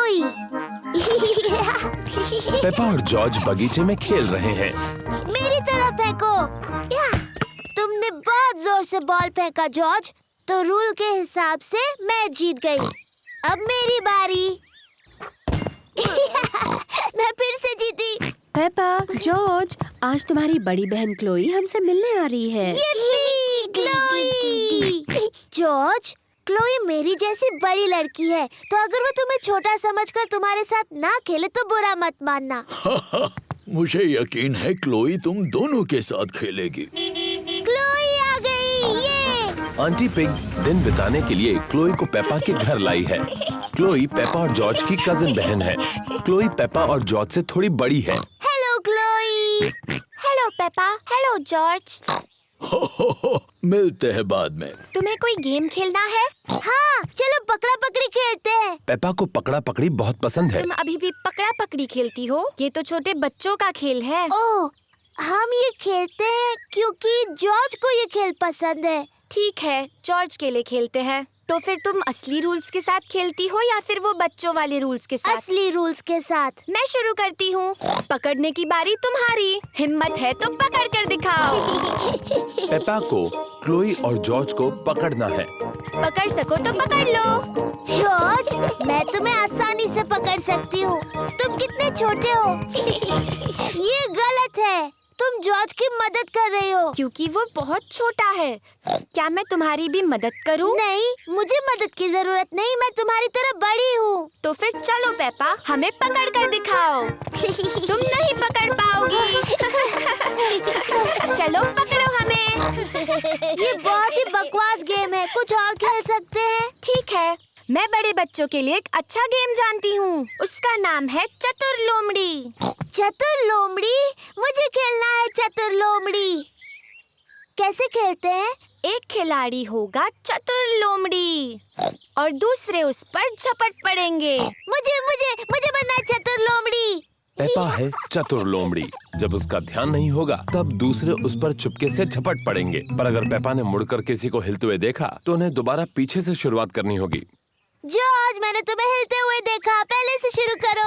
Chloe. Peppa और George बगीचे में खेल रहे हैं। मेरी तरफ फेंको। तुमने बहुत जोर से बॉल फेंका जॉर्ज, तो रूल के हिसाब से मैं जीत गई। अब मेरी बारी। मैं फिर से जीती। पेपा, जॉर्ज, आज तुम्हारी बड़ी बहन क्लोई हमसे मिलने आ रही है। Yuppie, Chloe. जॉर्ज, क्लोई मेरी जैसी बड़ी लड़की है, तो अगर वो तुम्हें छोटा समझकर तुम्हारे साथ ना खेले तो बुरा मत मानना। मुझे यकीन है क्लोई तुम दोनों के साथ खेलेगी। क्लोई आ गई। ये आंटी पिग दिन बिताने के लिए क्लोई को पेपा के घर लाई है। क्लोई पेपा और जॉर्ज की कजिन बहन है। क्लोई पेपा और जॉर्ज से थोड़ी बड़ी है। Hello Chloe. Hello Peppa. Hello George. हो, मिलते हैं बाद में। तुम्हें कोई गेम खेलना है? हाँ, चलो पकड़ा पकड़ी खेलते हैं। पेपा को पकड़ा पकड़ी बहुत पसंद है। तुम अभी भी पकड़ा पकड़ी खेलती हो? ये तो छोटे बच्चों का खेल है। ओह, हम ये खेलते हैं क्योंकि जॉर्ज को ये खेल पसंद है। ठीक है, जॉर्ज के लिए खेलते हैं। तो फिर तुम असली रूल्स के साथ खेलती हो या फिर वो बच्चों वाले रूल्स के साथ? असली रूल्स के साथ। मैं शुरू करती हूँ। पकड़ने की बारी तुम्हारी। हिम्मत है तो पकड़ कर दिखाओ। पेपा को क्लोई और जॉर्ज को पकड़ना है। पकड़ सको तो पकड़ लो। जॉर्ज, मैं तुम्हें आसानी से पकड़ सकती हूँ। तुम कितने छोटे हो। ये गलत है। तुम जॉर्ज की मदद कर रही हो। क्योंकि वो बहुत छोटा है। क्या मैं तुम्हारी भी मदद करूं? नहीं, मुझे मदद की जरूरत नहीं। मैं तुम्हारी तरह बड़ी हूँ। तो फिर चलो पेपा, हमें पकड़ कर दिखाओ। तुम नहीं पकड़ पाओगी। चलो पकड़ो हमें। ये बहुत ही बकवास गेम है। कुछ और खेल सकते हैं? ठीक है, मैं बड़े बच्चों के लिए एक अच्छा गेम जानती हूँ। उसका नाम है चतुर लोमड़ी। चतुर लोमड़ी? मुझे खेलना है चतुर लोमड़ी। कैसे खेलते हैं? एक खिलाड़ी होगा चतुर लोमड़ी और दूसरे उस पर झपट पड़ेंगे। मुझे मुझे मुझे बनना है चतुर लोमड़ी। पेपा है चतुर लोमड़ी। जब उसका ध्यान नहीं होगा तब दूसरे उस पर चुपके से झपट पड़ेंगे। पर अगर पेपा ने मुड़कर किसी को हिलते हुए देखा तो उन्हें दोबारा पीछे से शुरुआत करनी होगी। जॉर्ज, मैंने तुम्हें हिलते हुए देखा। पहले से शुरू करो।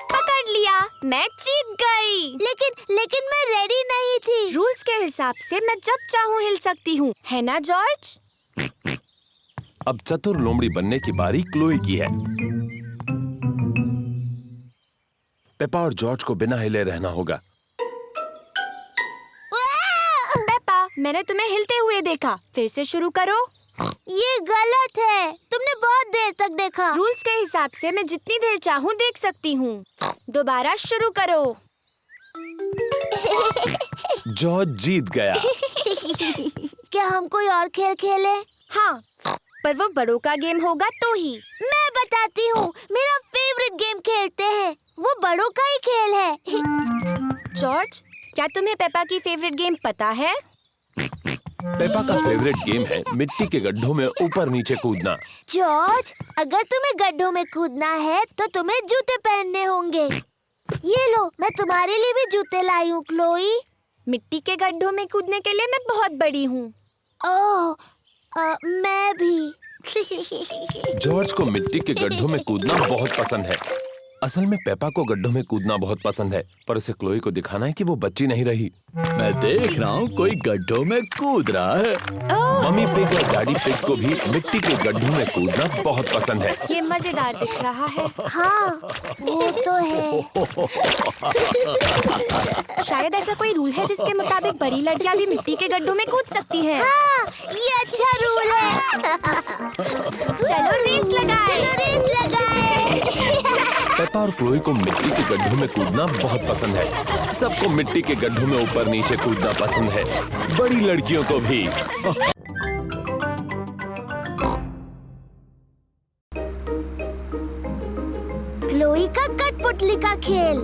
पकड़ लिया, मैं जीत गई। लेकिन मैं रेडी नहीं थी। रूल्स के हिसाब से मैं जब चाहूँ हिल सकती हूँ, है ना जॉर्ज? अब चतुर लोमड़ी बनने की बारी क्लोई की है। पेपा और जॉर्ज को बिना हिले रहना होगा। पेपा, मैंने तुम्हें हिलते हुए देखा। फिर से शुरू करो। ये गलत है। तुमने बहुत देर तक देखा। रूल्स के हिसाब से मैं जितनी देर चाहूँ देख सकती हूँ। दोबारा शुरू करो। जॉर्ज जीत गया। क्या हम कोई और खेल खेले? हाँ, पर वो बड़ों का गेम होगा तो ही। मैं बताती हूँ। मेरा फेवरेट गेम खेलते हैं। वो बड़ों का ही खेल है। जॉर्ज, क्या तुम्हें पेपा की फेवरेट गेम पता है? पेपा का फेवरेट गेम है मिट्टी के गड्ढों में ऊपर नीचे कूदना। जॉर्ज, अगर तुम्हें गड्ढों में कूदना है तो तुम्हें जूते पहनने होंगे। ये लो, मैं तुम्हारे लिए भी जूते लाई हूँ क्लोई। मिट्टी के गड्ढों में कूदने के लिए मैं बहुत बड़ी हूँ। ओह, मैं भी। जॉर्ज को मिट्टी के गड्ढों में कूदना बहुत पसंद है। असल में पेपा को गड्ढों में कूदना बहुत पसंद है, पर उसे क्लोई को दिखाना है कि वो बच्ची नहीं रही। मैं देख रहा हूँ कोई गड्ढों में कूद रहा है। मम्मी पिग और डैडी पिग को भी मिट्टी के गड्ढों में कूदना बहुत पसंद है। ये मजेदार दिख रहा है। हाँ, वो तो है। शायद ऐसा कोई रूल है जिसके मुताबिक बड़ी लड़कियां भी मिट्टी के गड्ढों में कूद सकती हैं। हाँ, ये अच्छा रूल है। चलो रेस लगाएं। चलो रेस लगाएं। पेपा और क्लोई को मिट्टी के गड्ढों में कूदना बहुत पसंद है। सबको मिट्टी के गड्ढों में ऊपर नीचे कूदना पसंद है, बड़ी लड़कियों को भी। क्लोई का कठपुतली का खेल।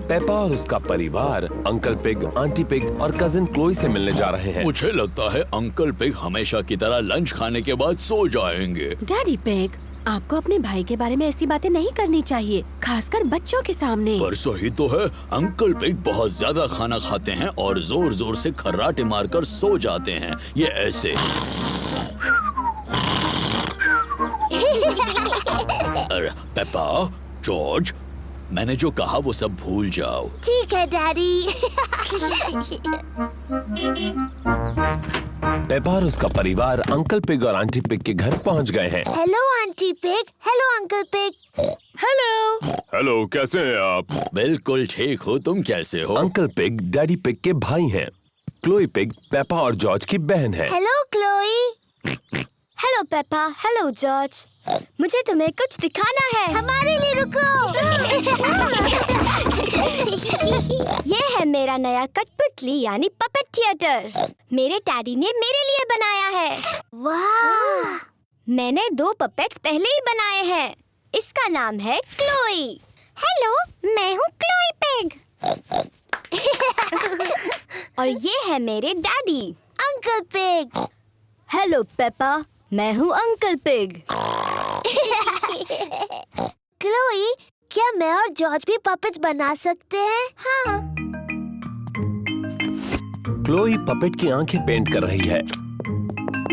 पेपा और उसका परिवार अंकल पिग, आंटी पिग और कजिन क्लोई से मिलने जा रहे हैं। मुझे लगता है अंकल पिग हमेशा की तरह लंच खाने के बाद सो जाएंगे। डैडी पिग, आपको अपने भाई के बारे में ऐसी बातें नहीं करनी चाहिए, खासकर बच्चों के सामने। पर सही तो है, अंकल पिग बहुत ज्यादा खाना खाते हैं और जोर जोर से खर्राटे मारकर सो जाते हैं। ये ऐसे। और पेपा, जॉर्ज, मैंने जो कहा वो सब भूल जाओ। ठीक है डैडी। पेपा और उसका परिवार अंकल पिग और आंटी पिग के घर पहुंच गए हैं। Hello aunty pig, hello uncle pig. Hello. Hello, कैसे हैं आप? बिल्कुल ठीक हो, तुम कैसे हो? अंकल पिग डैडी पिग के भाई हैं। क्लोई पिग पेपा और जॉर्ज की बहन है। Hello Chloe. Hello Peppa, hello George. मुझे तुम्हें कुछ दिखाना है। हमारे लिए रुको। ये है मेरा नया कठपुतली यानी पपेट थिएटर। मेरे डैडी ने मेरे लिए बनाया है। वाह! मैंने 2 पपेट्स पहले ही बनाए हैं। इसका नाम है क्लोई। हेलो, मैं हूँ क्लोई पिग। और ये है मेरे daddy uncle pig. Hello Peppa, मैं हूँ अंकल पिग। क्लोई, क्या मैं और जॉर्ज भी पपेट्स बना सकते हैं? हाँ। क्लोई पपेट की आंखें पेंट कर रही है।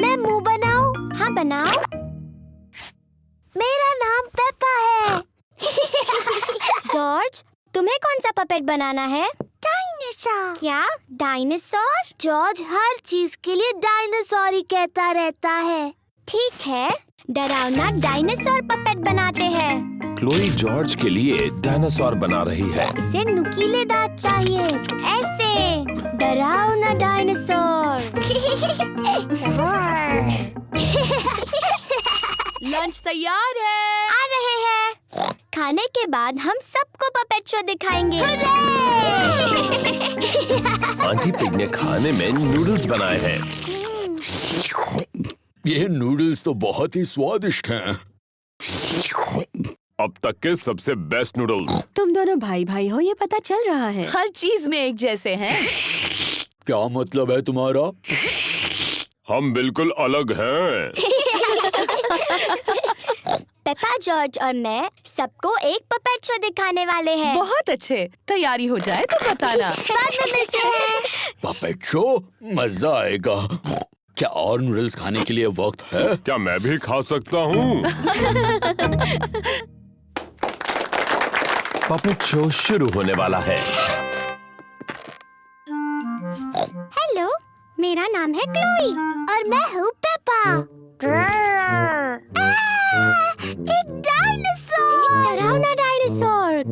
मैं मुंह बनाऊं? हाँ बनाओ। मेरा नाम पेपा है। जॉर्ज, तुम्हें कौन सा पपेट बनाना है? डायनासोर। क्या डायनासोर? जॉर्ज हर चीज के लिए डायनासोर ही कहता रहता है। ठीक है, डरावना डायनासोर पपेट बनाते हैं। क्लोई जॉर्ज के लिए डायनासोर बना रही है। इसे नुकीले दांत चाहिए, ऐसे डरावना डायनासोर। लंच तैयार है। आ रहे हैं। खाने के बाद हम सबको पपेट शो दिखाएंगे। आंटी पिग ने खाने में नूडल्स बनाए हैं। ये नूडल्स तो बहुत ही स्वादिष्ट हैं। अब तक के सबसे बेस्ट नूडल्स। तुम दोनों भाई भाई हो, ये पता चल रहा है। हर चीज में एक जैसे हैं। क्या मतलब है तुम्हारा? हम बिल्कुल अलग हैं। पेपा, जॉर्ज और मैं सबको एक पपेट शो दिखाने वाले हैं। बहुत अच्छे, तैयारी हो जाए तो बताना। बाद में मिलते हैं। Puppet show? मजा आएगा। क्या और नूडल्स खाने के लिए वक्त है? क्या मैं भी खा सकता हूँ? पपेट शो शुरू होने वाला है। हेलो, मेरा नाम है क्लोई। और मैं हूँ पेपा। एक डायनासोर। डरावना डायनासोर।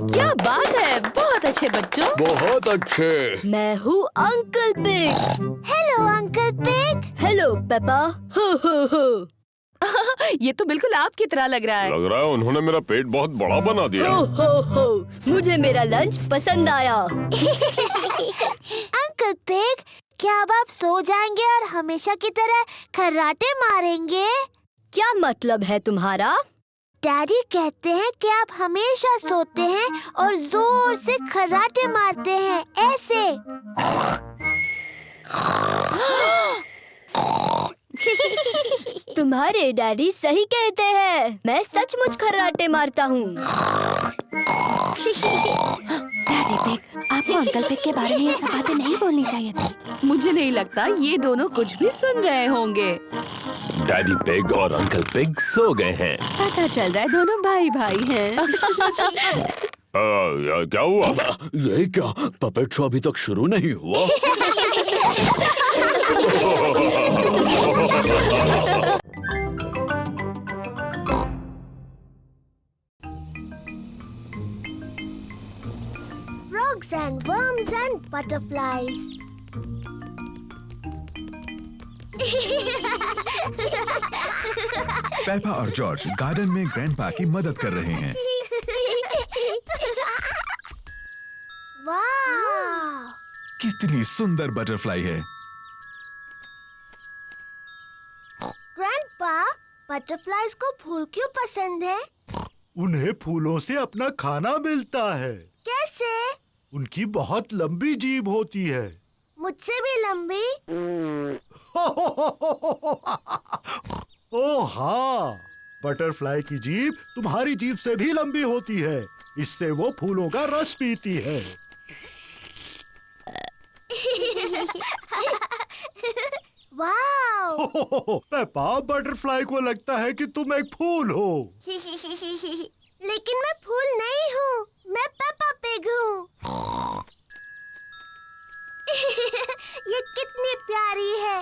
क्या बात है, बहुत अच्छे बच्चों। बहुत अच्छे। मैं हूँ uncle pig. Hello uncle pig. Hello Peppa. हो हो हो। ये तो बिल्कुल आपकी तरह लग रहा है। लग रहा है उन्होंने मेरा पेट बहुत बड़ा बना दिया। हो हो, मुझे मेरा लंच पसंद आया। अंकल पिग, क्या अब आप सो जाएंगे और हमेशा की तरह खर्राटे मारेंगे? क्या मतलब है तुम्हारा? डैडी कहते हैं कि आप हमेशा सोते हैं और जोर से खर्राटे मारते हैं, ऐसे। तुम्हारे डैडी सही कहते हैं। मैं सचमुच खर्राटे मारता हूँ। डैडी पिग, आपको अंकल पिग के बारे में ये सब बातें नहीं बोलनी चाहिए थी। मुझे नहीं लगता ये दोनों कुछ भी सुन रहे होंगे। डैडी पिग और अंकल पिग सो गए हैं। पता चल रहा है दोनों भाई भाई हैं। क्या हुआ? ये क्या? पपेट शो अभी तक शुरू नहीं हुआ। Frogs and worms and butterflies. Peppa और जॉर्ज गार्डन में ग्रैंडपा की मदद कर रहे हैं। वाह! कितनी सुंदर बटरफ्लाई है। ग्रैंडपा, बटरफ्लाइज को फूल क्यों पसंद है? उन्हें फूलों से अपना खाना मिलता है। कैसे? उनकी बहुत लंबी जीभ होती है। मुझसे भी लंबी? ओह हाँ, बटरफ्लाई की जीभ तुम्हारी जीभ से भी लंबी होती है। इससे वो फूलों का रस पीती है। वाह! पेपा, बटरफ्लाई को लगता है कि तुम एक फूल हो। लेकिन मैं फूल नहीं हूँ, मैं पेपा पिग हूँ। ये कितनी प्यारी है।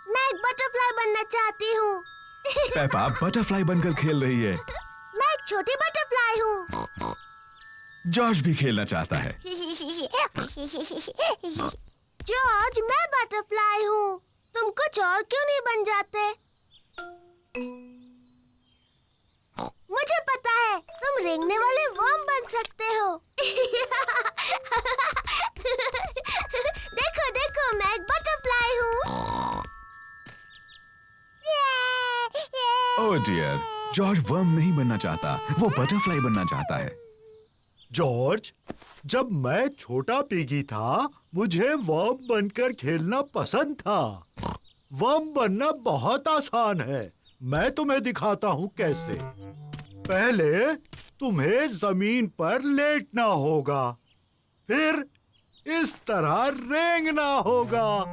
मैं एक बटरफ्लाई बनना चाहती हूँ। पेपा बटरफ्लाई बनकर खेल रही है। मैं एक छोटी बटरफ्लाई हूँ। जॉर्ज भी खेलना चाहता है। जॉर्ज, मैं बटरफ्लाई हूँ। तुम कुछ और क्यों नहीं बन जाते? मुझे पता है, तुम रेंगने वाले वर्म बन सकते हो। देखो देखो, मैं एक बटरफ्लाई हूँ। ओह डियर, जॉर्ज वर्म नहीं बनना चाहता, वो बटरफ्लाई बनना चाहता है। जॉर्ज, जब मैं छोटा पिगी था, मुझे वर्म बनकर खेलना पसंद था। वर्म बनना बहुत आसान है। मैं तुम्हें दिखाता हूँ कैसे। पहले तुम्हें जमीन पर लेटना होगा, फिर इस तरह रेंगना होगा।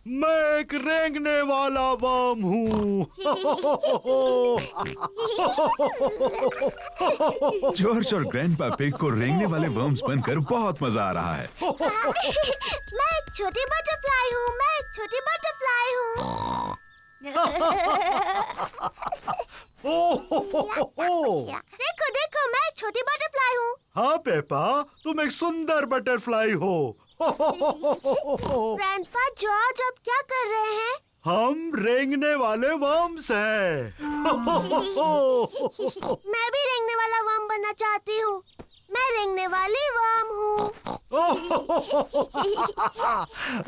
मैं एक रेंगने वाला वर्म हूँ। जॉर्ज और ग्रैंडपा पिग को रेंगने वाले वर्म्स बनकर बहुत मजा आ रहा है। मैं एक छोटी बटरफ्लाई हूँ। मैं एक छोटी बटरफ्लाई हूँ। देखो देखो, मैं एक छोटी बटरफ्लाई हूँ। हाँ पेपा, तुम एक सुंदर बटरफ्लाई हो। ग्रैंडपा, जॉर्ज अब क्या कर रहे हैं? हम रेंगने वाले वर्म्स हैं। मैं भी रेंगने वाला वर्म बनना चाहती हूँ। मैं रेंगने वाली वर्म हूँ।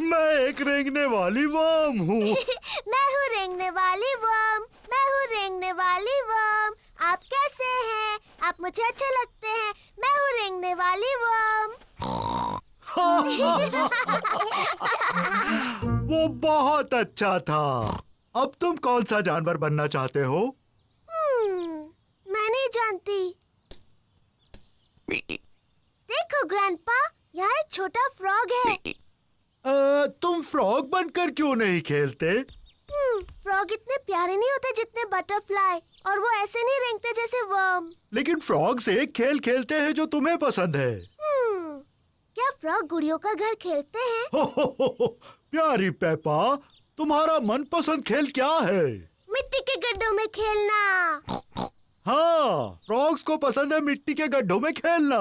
मैं एक रेंगने वाली वर्म हूँ। मैं हूँ रेंगने वाली वर्म। मैं हूँ रेंगने वाली वर्म। आप कैसे हैं? आप मुझे अच्छे लगते हैं। मैं हूँ रेंगने वाली वर्म। वो बहुत अच्छा था। अब तुम कौन सा जानवर बनना चाहते हो? मैं नहीं जानती। देखो ग्रैंडपा, यहाँ एक छोटा फ्रॉग है। तुम फ्रॉग बनकर क्यों नहीं खेलते? फ्रॉग इतने प्यारे नहीं होते जितने बटरफ्लाई, और वो ऐसे नहीं रेंगते जैसे वर्म। लेकिन फ्रॉग से एक खेल खेलते हैं जो तुम्हें पसंद है। क्या फ्रॉग गुड़ियों का घर खेलते हैं? प्यारी पेपा, तुम्हारा मनपसंद खेल क्या है? मिट्टी के गड्ढों में खेलना। हाँ, फ्रॉग्स को पसंद है मिट्टी के गड्ढों में खेलना।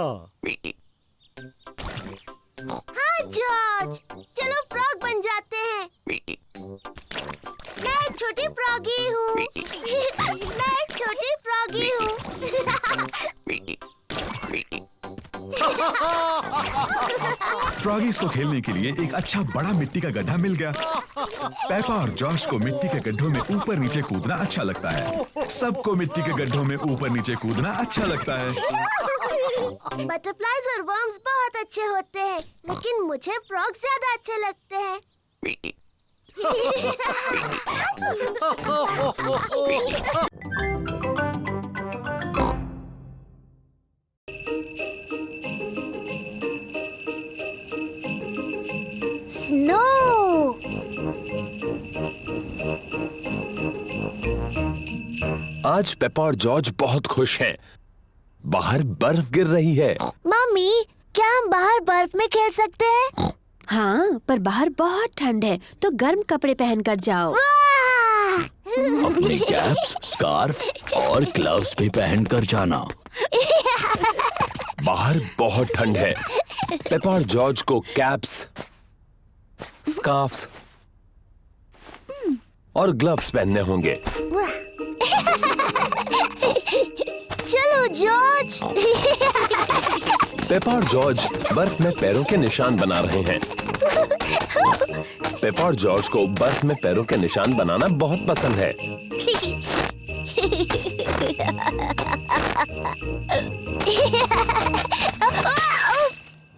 हाँ जॉर्ज, चलो फ्रॉग बन जाते हैं। मैं एक छोटी फ्रॉगी हूँ। मैं एक छोटी फ्रॉगी हूँ। फ्रॉगीज को खेलने के लिए एक अच्छा बड़ा मिट्टी का गड्ढा मिल गया। पेपा और जॉर्ज को मिट्टी के गड्ढों में ऊपर नीचे कूदना अच्छा लगता है। सबको मिट्टी के गड्ढों में ऊपर नीचे कूदना अच्छा लगता है। बटरफ्लाईज और वर्म्स बहुत अच्छे होते हैं, लेकिन मुझे फ्रॉग ज्यादा अच्छे लगते हैं। स्नो। आज पेपा और जॉर्ज बहुत खुश हैं। बाहर बर्फ गिर रही है। मम्मी, क्या हम बाहर बर्फ में खेल सकते हैं? हाँ, पर बाहर बहुत ठंड है, तो गर्म कपड़े पहन कर जाओ। वाह! अपनी कैप्स, स्कार्फ और ग्लव्स भी पहन कर जाना। बाहर बहुत ठंड है। पेपा और जॉर्ज को कैप्स, स्कार्फ्स और ग्लव्स पहनने होंगे। चलो जॉर्ज। पेपा और जॉर्ज बर्फ में पैरों के निशान बना रहे हैं। पेपा और जॉर्ज को बर्फ में पैरों के निशान बनाना बहुत पसंद है।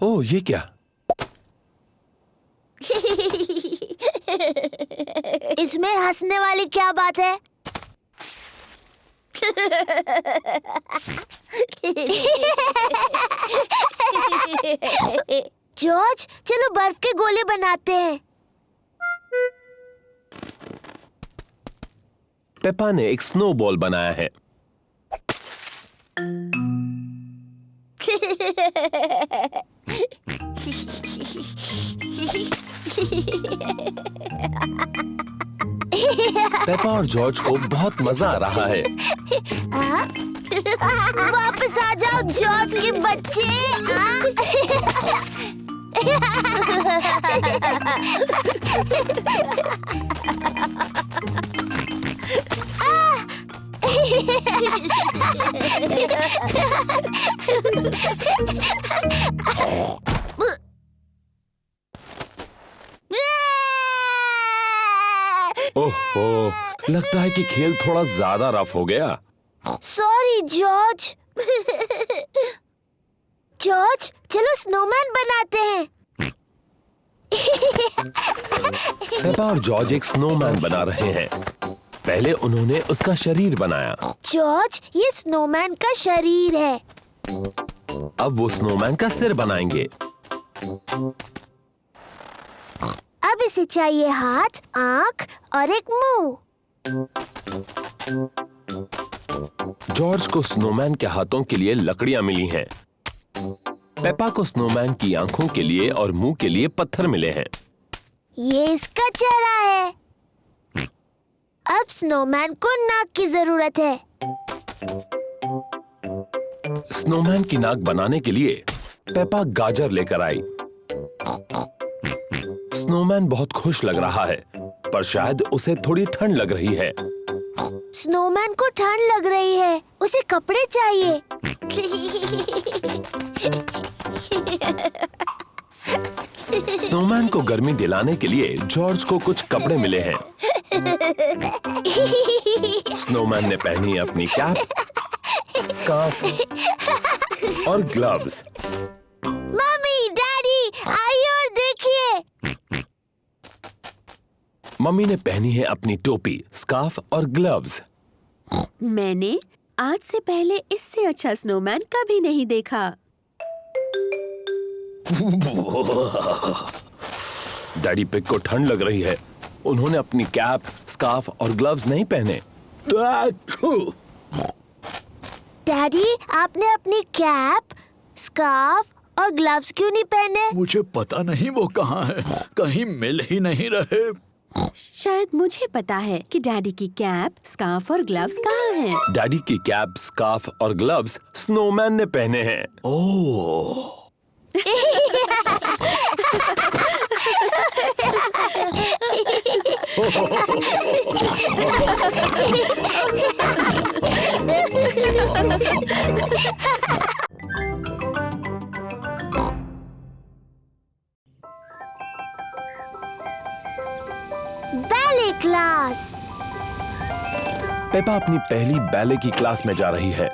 ओह, ये क्या? इसमें हंसने वाली क्या बात है? जॉर्ज, चलो बर्फ के गोले बनाते हैं। पेपा ने एक स्नोबॉल बनाया है। पेपा और जॉर्ज को बहुत मजा आ रहा है। वापस आ जाओ जॉर्ज के बच्चे। ओह, लगता है कि खेल थोड़ा ज्यादा रफ हो गया। Sorry George. जॉर्ज, चलो स्नोमैन बनाते हैं। पेपा और जॉर्ज एक स्नोमैन बना रहे हैं। पहले उन्होंने उसका शरीर बनाया। जॉर्ज, ये स्नोमैन का शरीर है। अब वो स्नोमैन का सिर बनाएंगे। अब इसे चाहिए हाथ, आंख और एक मुंह। जॉर्ज को स्नोमैन के हाथों के लिए लकड़ियां मिली हैं। पेपा को स्नोमैन की आंखों के लिए और मुंह के लिए पत्थर मिले हैं। ये इसका चेहरा है। अब स्नोमैन को नाक की जरूरत है। स्नोमैन की नाक बनाने के लिए पेपा गाजर लेकर आई। स्नोमैन बहुत खुश लग रहा है, पर शायद उसे थोड़ी ठंड लग रही है। स्नोमैन को ठंड लग रही है, उसे कपड़े चाहिए। स्नोमैन को गर्मी दिलाने के लिए जॉर्ज को कुछ कपड़े मिले हैं। स्नोमैन ने पहनी अपनी कैप, स्कार्फ और ग्लव्स। मम्मी, डैडी, आइए और देखिए। मम्मी ने पहनी है अपनी टोपी, स्कार्फ और ग्लव्स। मैंने आज से पहले इससे अच्छा स्नोमैन कभी नहीं देखा। डैडी पिग को ठंड लग रही है। उन्होंने अपनी कैप, स्कार्फ और ग्लव्स नहीं पहने। डैडी, आपने अपनी कैप, स्कार्फ और ग्लव्स क्यों नहीं पहने? मुझे पता नहीं वो कहाँ है, कहीं मिल ही नहीं रहे। शायद मुझे पता है कि डैडी की कैप, स्कार्फ और ग्लव्स कहाँ हैं। डैडी की कैप, स्कार्फ और ग्लव्स स्नोमैन ने पहने हैं। ओह, बैले क्लास। पेपा अपनी पहली बैले की क्लास में जा रही है।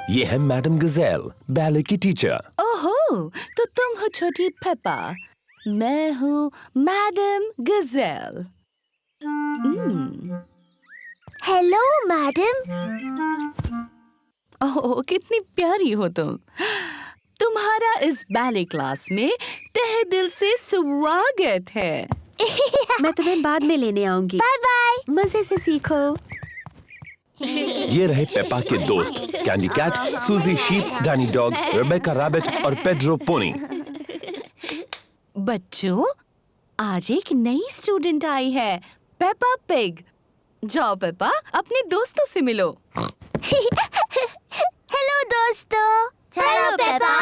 ये है मैडम गजेल, बैले की टीचर। ओहो, तो तुम हो छोटी पेपा, मैं हूँ मैडम गजेल। Hello madam. ओह, कितनी प्यारी हो तुम। तुम्हारा इस बैले क्लास में तहे दिल से स्वागत है। मैं तुम्हें बाद में लेने आऊंगी। Bye bye. मजे से सीखो। ये रहे पेपा के दोस्त, Candy Cat, Suzy Sheep, Danny Dog, Rebecca Rabbit और पेड्रो पोनी। बच्चों, आज एक नई स्टूडेंट आई है, पेपा पिग। जाओ पेपा, अपने दोस्तों से मिलो। हेलो दोस्तों। Hello Peppa.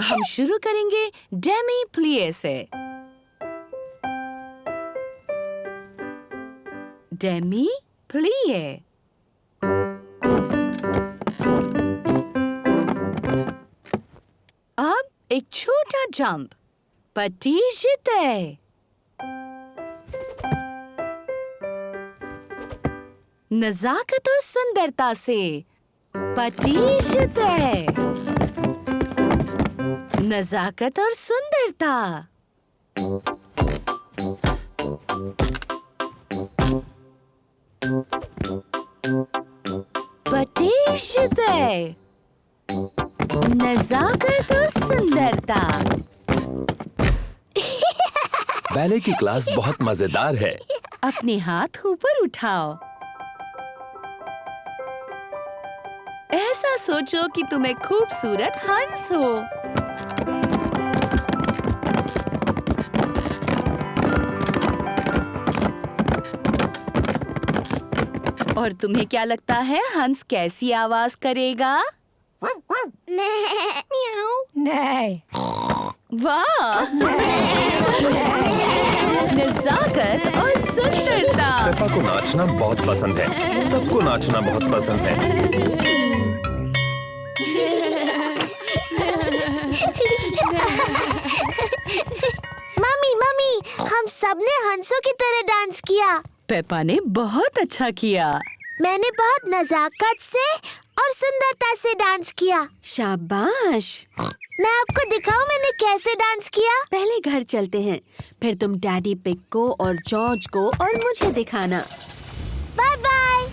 हम शुरू करेंगे डेमी प्लिए से। डेमी प्लिए। अब एक छोटा जंप, पटीजते। नजाकत और सुंदरता से, पटीजते। नजाकत और सुंदरता। पटीजते। नजाकत और सुंदरता। बैले की क्लास बहुत मजेदार है। अपने हाथ ऊपर उठाओ। ऐसा सोचो कि तुम एक खूबसूरत हंस हो। और तुम्हें क्या लगता है हंस कैसी आवाज करेगा? वाह! नजाकत और सुंदरता। पेपा को नाचना बहुत पसंद है। सबको नाचना बहुत पसंद है। मम्मी, हम सबने हंसों की तरह डांस किया। पेपा ने बहुत अच्छा किया। मैंने बहुत नजाकत से और सुंदरता से डांस किया। शाबाश। मैं आपको दिखाऊं मैंने कैसे डांस किया। पहले घर चलते हैं, फिर तुम डैडी पिग को और जॉर्ज को और मुझे दिखाना। Bye bye.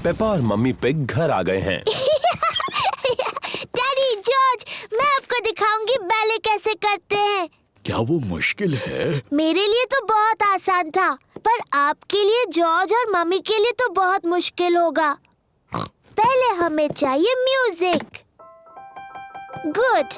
पेपा और मम्मी पिग घर आ गए हैं। डैडी, जॉर्ज, मैं आपको दिखाऊंगी बैले कैसे करते हैं। क्या वो मुश्किल है? मेरे लिए तो बहुत आसान था, पर आपके लिए, जॉर्ज और मम्मी के लिए तो बहुत मुश्किल होगा। पहले हमें चाहिए म्यूजिक। गुड।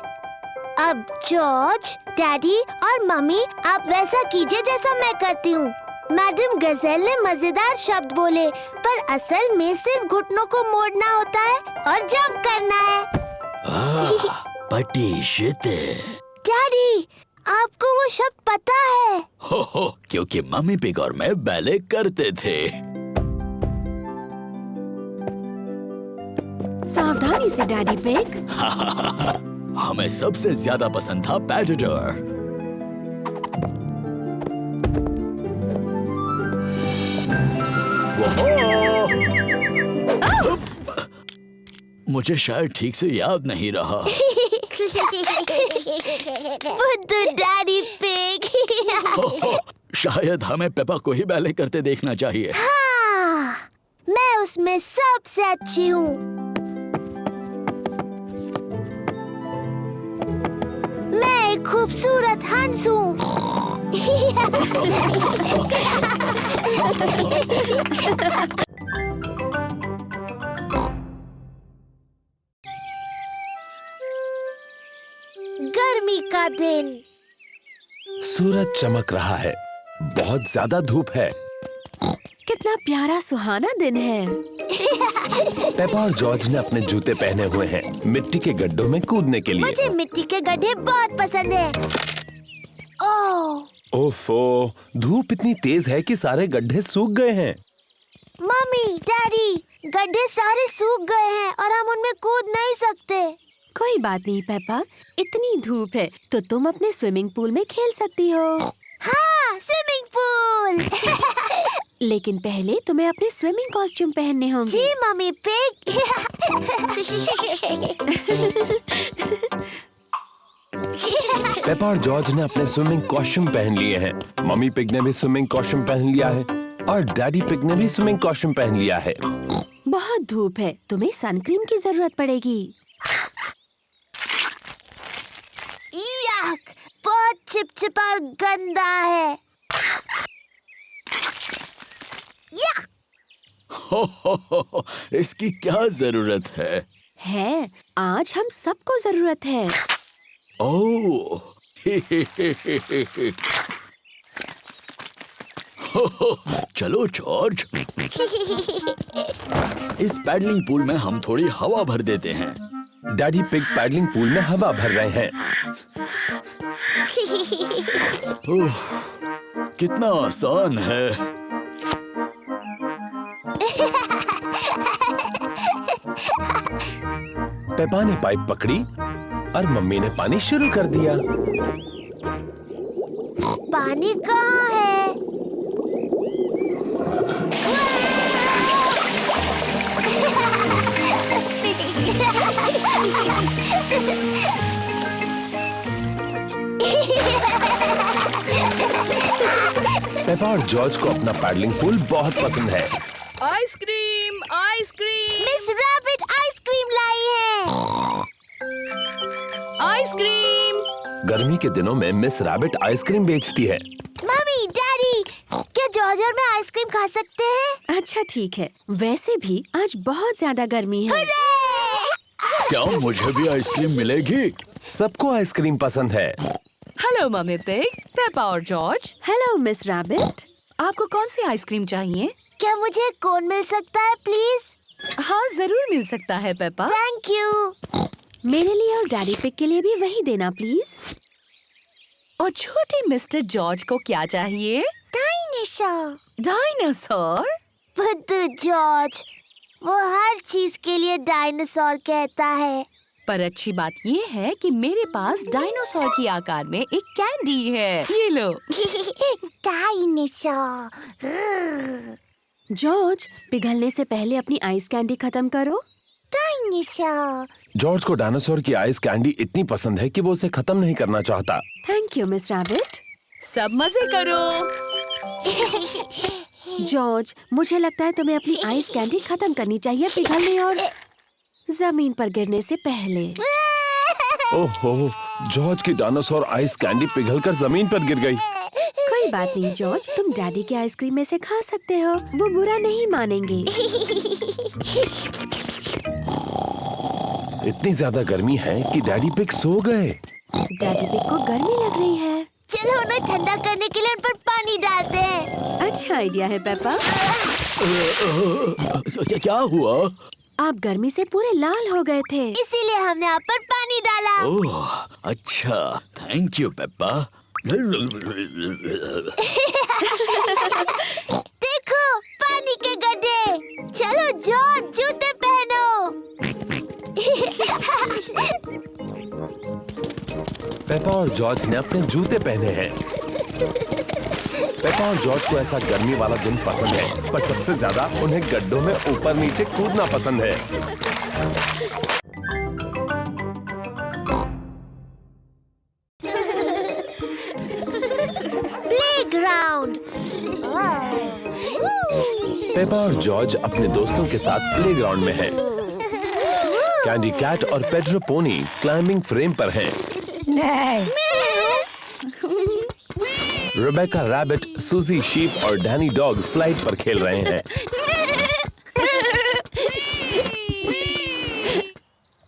अब जॉर्ज, डैडी और मम्मी, आप वैसा कीजिए जैसा मैं करती हूँ। मैडम गजेल ने मजेदार शब्द बोले, पर असल में सिर्फ घुटनों को मोड़ना होता है और जंप करना है। पटीशते। डैडी, आपको वो शब्द पता है? हो, क्योंकि मम्मी पिग और मैं बैले करते थे। सावधानी से डैडी पिग। हमें सबसे ज्यादा पसंद था पैटेटर। मुझे शायद ठीक से याद नहीं रहा। बुद्धू डैडी पिग। शायद हमें पेपा को ही बैले करते देखना चाहिए। हाँ, मैं उसमें सबसे अच्छी हूँ। मैं एक खूबसूरत हंस हूँ। गर्मी का दिन। सूरज चमक रहा है। बहुत ज्यादा धूप है। कितना प्यारा सुहाना दिन है। पेपा और जॉर्ज ने अपने जूते पहने हुए हैं मिट्टी के गड्ढों में कूदने के लिए। मुझे मिट्टी के गड्ढे बहुत पसंद है। ओह, ओफो, धूप इतनी तेज है कि सारे गड्ढे सूख गए हैं। मम्मी, डैडी, गड्ढे सारे सूख गए हैं और हम उनमें कूद नहीं सकते। कोई बात नहीं पेपा, इतनी धूप है तो तुम अपने स्विमिंग पूल में खेल सकती हो। हाँ, स्विमिंग पूल। लेकिन पहले तुम्हें अपने स्विमिंग कॉस्ट्यूम पहनने होंगे। जी मम्मी पिग। पेपा और जॉर्ज ने अपने स्विमिंग कॉस्ट्यूम पहन लिए हैं। मम्मी पिग ने भी स्विमिंग कॉस्ट्यूम पहन लिया है और डैडी पिग ने भी स्विमिंग कॉस्ट्यूम पहन लिया है। बहुत धूप है, तुम्हें सनक्रीम की जरूरत पड़ेगी। याक, बहुत चिपचिपा और गंदा है। या! हो, इसकी क्या जरूरत है? आज हम सबको जरूरत है। ओह, चलो जॉर्ज, इस पैडलिंग पूल में हम थोड़ी हवा भर देते हैं। डैडी पिग पैडलिंग पूल में हवा भर रहे हैं। ओह, कितना आसान है। पेपा ने पाइप पकड़ी और मम्मी ने पानी शुरू कर दिया। पानी कहाँ है? पेपा और जॉर्ज को अपना पैडलिंग पूल बहुत पसंद है। Ice cream, ice cream. Miss rabbit ice cream लाई है। आइसक्रीम। गर्मी के दिनों में मिस रैबिट आइसक्रीम बेचती है। मम्मी, डैडी, क्या जॉर्ज और मैं आइसक्रीम खा सकते हैं? अच्छा ठीक है, वैसे भी आज बहुत ज्यादा गर्मी है। क्या मुझे भी आइसक्रीम मिलेगी? सबको आइसक्रीम पसंद है। हेलो मम्मी पिग, पेपा और जॉर्ज। Hello miss rabbit. आपको कौन सी आइसक्रीम चाहिए? क्या मुझे कोन मिल सकता है प्लीज? हाँ, जरूर मिल सकता है पेपा। Thank you. मेरे लिए और डैडी पिग के लिए भी वही देना प्लीज। और छोटे मिस्टर जॉर्ज को क्या चाहिए? डायनासोर। डायनासोर? बुद्धू जॉर्ज, वो हर चीज के लिए डायनासोर कहता है। पर अच्छी बात ये है कि मेरे पास डायनासोर की आकार में एक कैंडी है। ये लो। डायनासोर। जॉर्ज, पिघलने से पहले अपनी आइस कैंडी खत्म करो। डायनासोर। जॉर्ज को डायनासोर की आइस कैंडी इतनी पसंद है कि वो उसे खत्म नहीं करना चाहता। Thank you miss rabbit. सब मजे करो। जॉर्ज, मुझे लगता है तुम्हें अपनी आइस कैंडी खत्म करनी चाहिए पिघलने और जमीन पर गिरने से पहले। ओहो, जॉर्ज की डायनासोर आइस कैंडी पिघलकर जमीन पर गिर गई। कोई बात नहीं जॉर्ज, तुम डैडी के आइसक्रीम में से खा सकते हो, वो बुरा नहीं मानेंगे। इतनी ज्यादा गर्मी है कि डैडी पिग सो गए। डैडी पिग को गर्मी लग रही है। चलो उन्हें ठंडा करने के लिए उन पर पानी डालते हैं। अच्छा आइडिया है पेपा। क्या हुआ? आप गर्मी से पूरे लाल हो गए थे। इसीलिए हमने आप पर पानी डाला। ओह, अच्छा, थैंक यू पेप्पा। देखो, पानी के गड्ढे। चलो जॉर्ज, जूते पहनो। पेपा और जॉर्ज ने अपने जूते पहने हैं। पेपा और जॉर्ज को ऐसा गर्मी वाला दिन पसंद है, पर सबसे ज्यादा उन्हें गड्ढों में ऊपर नीचे कूदना पसंद है। प्लेग्राउंड। पेपा और जॉर्ज अपने दोस्तों के साथ प्लेग्राउंड में हैं। कैंडी कैट और पेड्रो पोनी क्लाइंबिंग फ्रेम पर हैं। रेबेका रैबिट, सूजी शीप और डैनी डॉग स्लाइड पर खेल रहे हैं।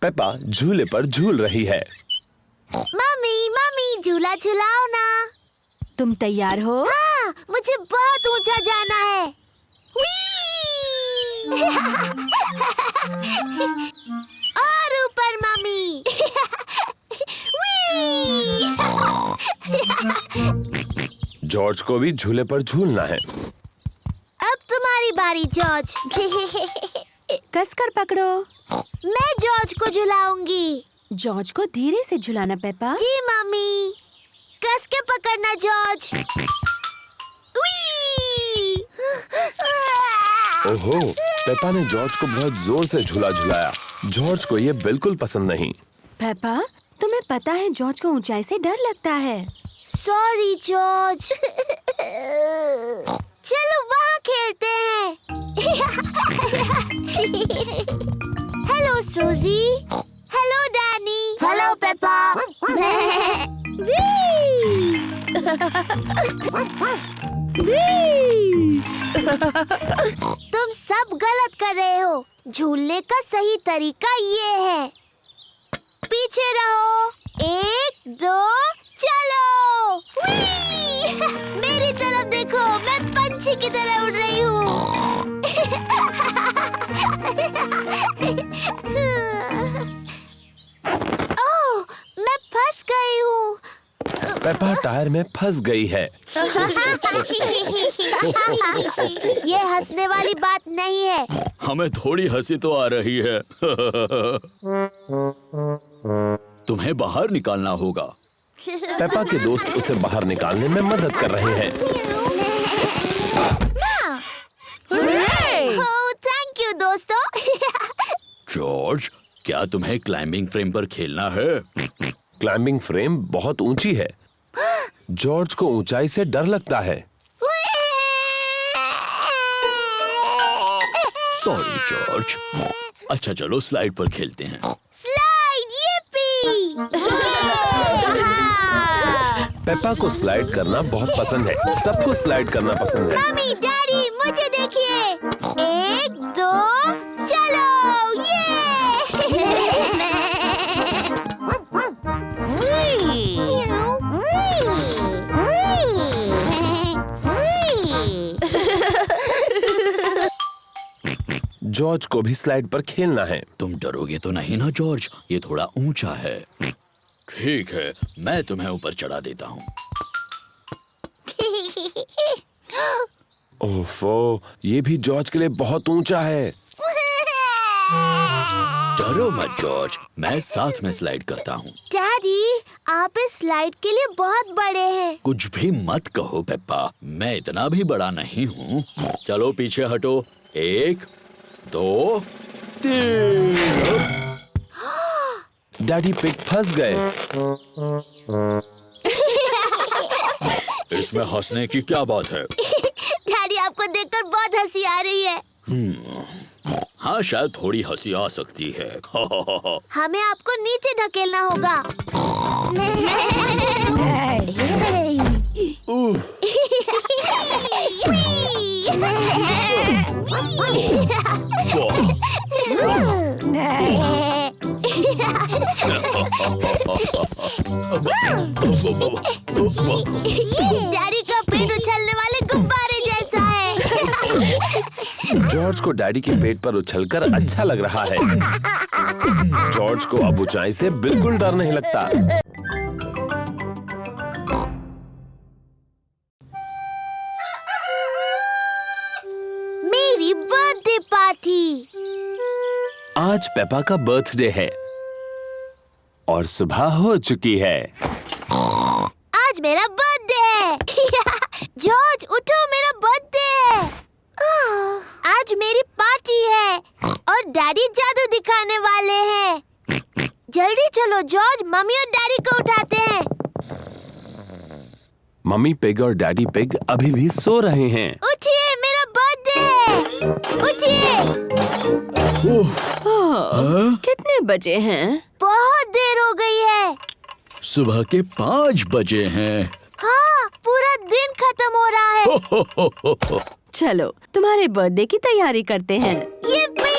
पेपा झूले पर झूल रही है। मम्मी, मम्मी, झूला झुलाओ ना। तुम तैयार हो? हाँ, मुझे बहुत ऊंचा जाना है। और ऊपर मम्मी। जॉर्ज को भी झूले पर झूलना है। अब तुम्हारी बारी जॉर्ज। कसकर पकड़ो। मैं जॉर्ज को झुलाऊंगी। जॉर्ज को धीरे से झुलाना पेपा। जी मम्मी, कस के पकड़ना जॉर्ज। ओहो, पेपा ने जॉर्ज को बहुत जोर से झूला झुलाया। जॉर्ज को ये बिल्कुल पसंद नहीं। पेपा, तुम्हें पता है जॉर्ज को ऊंचाई से डर लगता है। Sorry George. चलो वहाँ खेलते हैं। हेलो सूजी। Hello Danny. Hello Peppa. तुम सब गलत कर रहे हो। झूलने का सही तरीका ये है। पीछे रहो। 1, 2, चलो। मेरी तरफ देखो, मैं पंछी की तरह उड़ रही हूँ। ओह, मैं फंस गई हूँ। पेपा टायर में फंस गई है। ये हंसने वाली बात नहीं है। हमें थोड़ी हंसी तो आ रही है। तुम्हें बाहर निकालना होगा। पेपा के दोस्त उसे बाहर निकालने में मदद कर रहे हैं। ओह, थैंक यू दोस्तों। जॉर्ज, क्या तुम्हें क्लाइंबिंग फ्रेम पर खेलना है? क्लाइंबिंग फ्रेम बहुत ऊंची है। जॉर्ज को ऊंचाई से डर लगता है। Sorry George. अच्छा चलो स्लाइड पर खेलते हैं। Slide, yippee! पेपा को स्लाइड करना बहुत पसंद है। सबको स्लाइड करना पसंद है। मम्मी, डैडी, मुझे देखिए। 1, 2, चलो, ये! जॉर्ज को भी स्लाइड पर खेलना है। तुम डरोगे तो नहीं ना जॉर्ज? ये थोड़ा ऊंचा है। ठीक है, मैं तुम्हें ऊपर चढ़ा देता हूँ। ओफो, ये भी जॉर्ज के लिए बहुत ऊंचा है। डरो मत जॉर्ज, मैं साथ में स्लाइड करता हूँ। डैडी, आप इस स्लाइड के लिए बहुत बड़े हैं। कुछ भी मत कहो पेप्पा, मैं इतना भी बड़ा नहीं हूँ। चलो पीछे हटो। 1, 2, 3। डैडी पिग फंस गए। इसमें हंसने की क्या बात है? डैडी, आपको देखकर बहुत हंसी आ रही है। हाँ, शायद थोड़ी हंसी आ सकती है। हमें आपको नीचे ढकेलना होगा। डैडी का पेट उछलने वाले गुब्बारे जैसा है। जॉर्ज को डैडी के पेट पर उछलकर अच्छा लग रहा है। जॉर्ज को अब ऊंचाई से बिल्कुल डर नहीं लगता। मेरी बर्थडे पार्टी। आज पेपा का बर्थडे है और सुबह हो चुकी है। आज मेरा बर्थडे है। जॉर्ज, उठो, मेरा बर्थडे है। आज मेरी पार्टी है और डैडी जादू दिखाने वाले हैं। जल्दी चलो जॉर्ज, मम्मी और डैडी को उठाते हैं। मम्मी पिग और डैडी पिग अभी भी सो रहे हैं। उठिए, मेरा बर्थडे है। उठिए। कितने बजे हैं? बहुत देर हो गई है। सुबह के 5 बजे हैं। हाँ, पूरा दिन खत्म हो रहा है। चलो तुम्हारे बर्थडे की तैयारी करते हैं। yippee!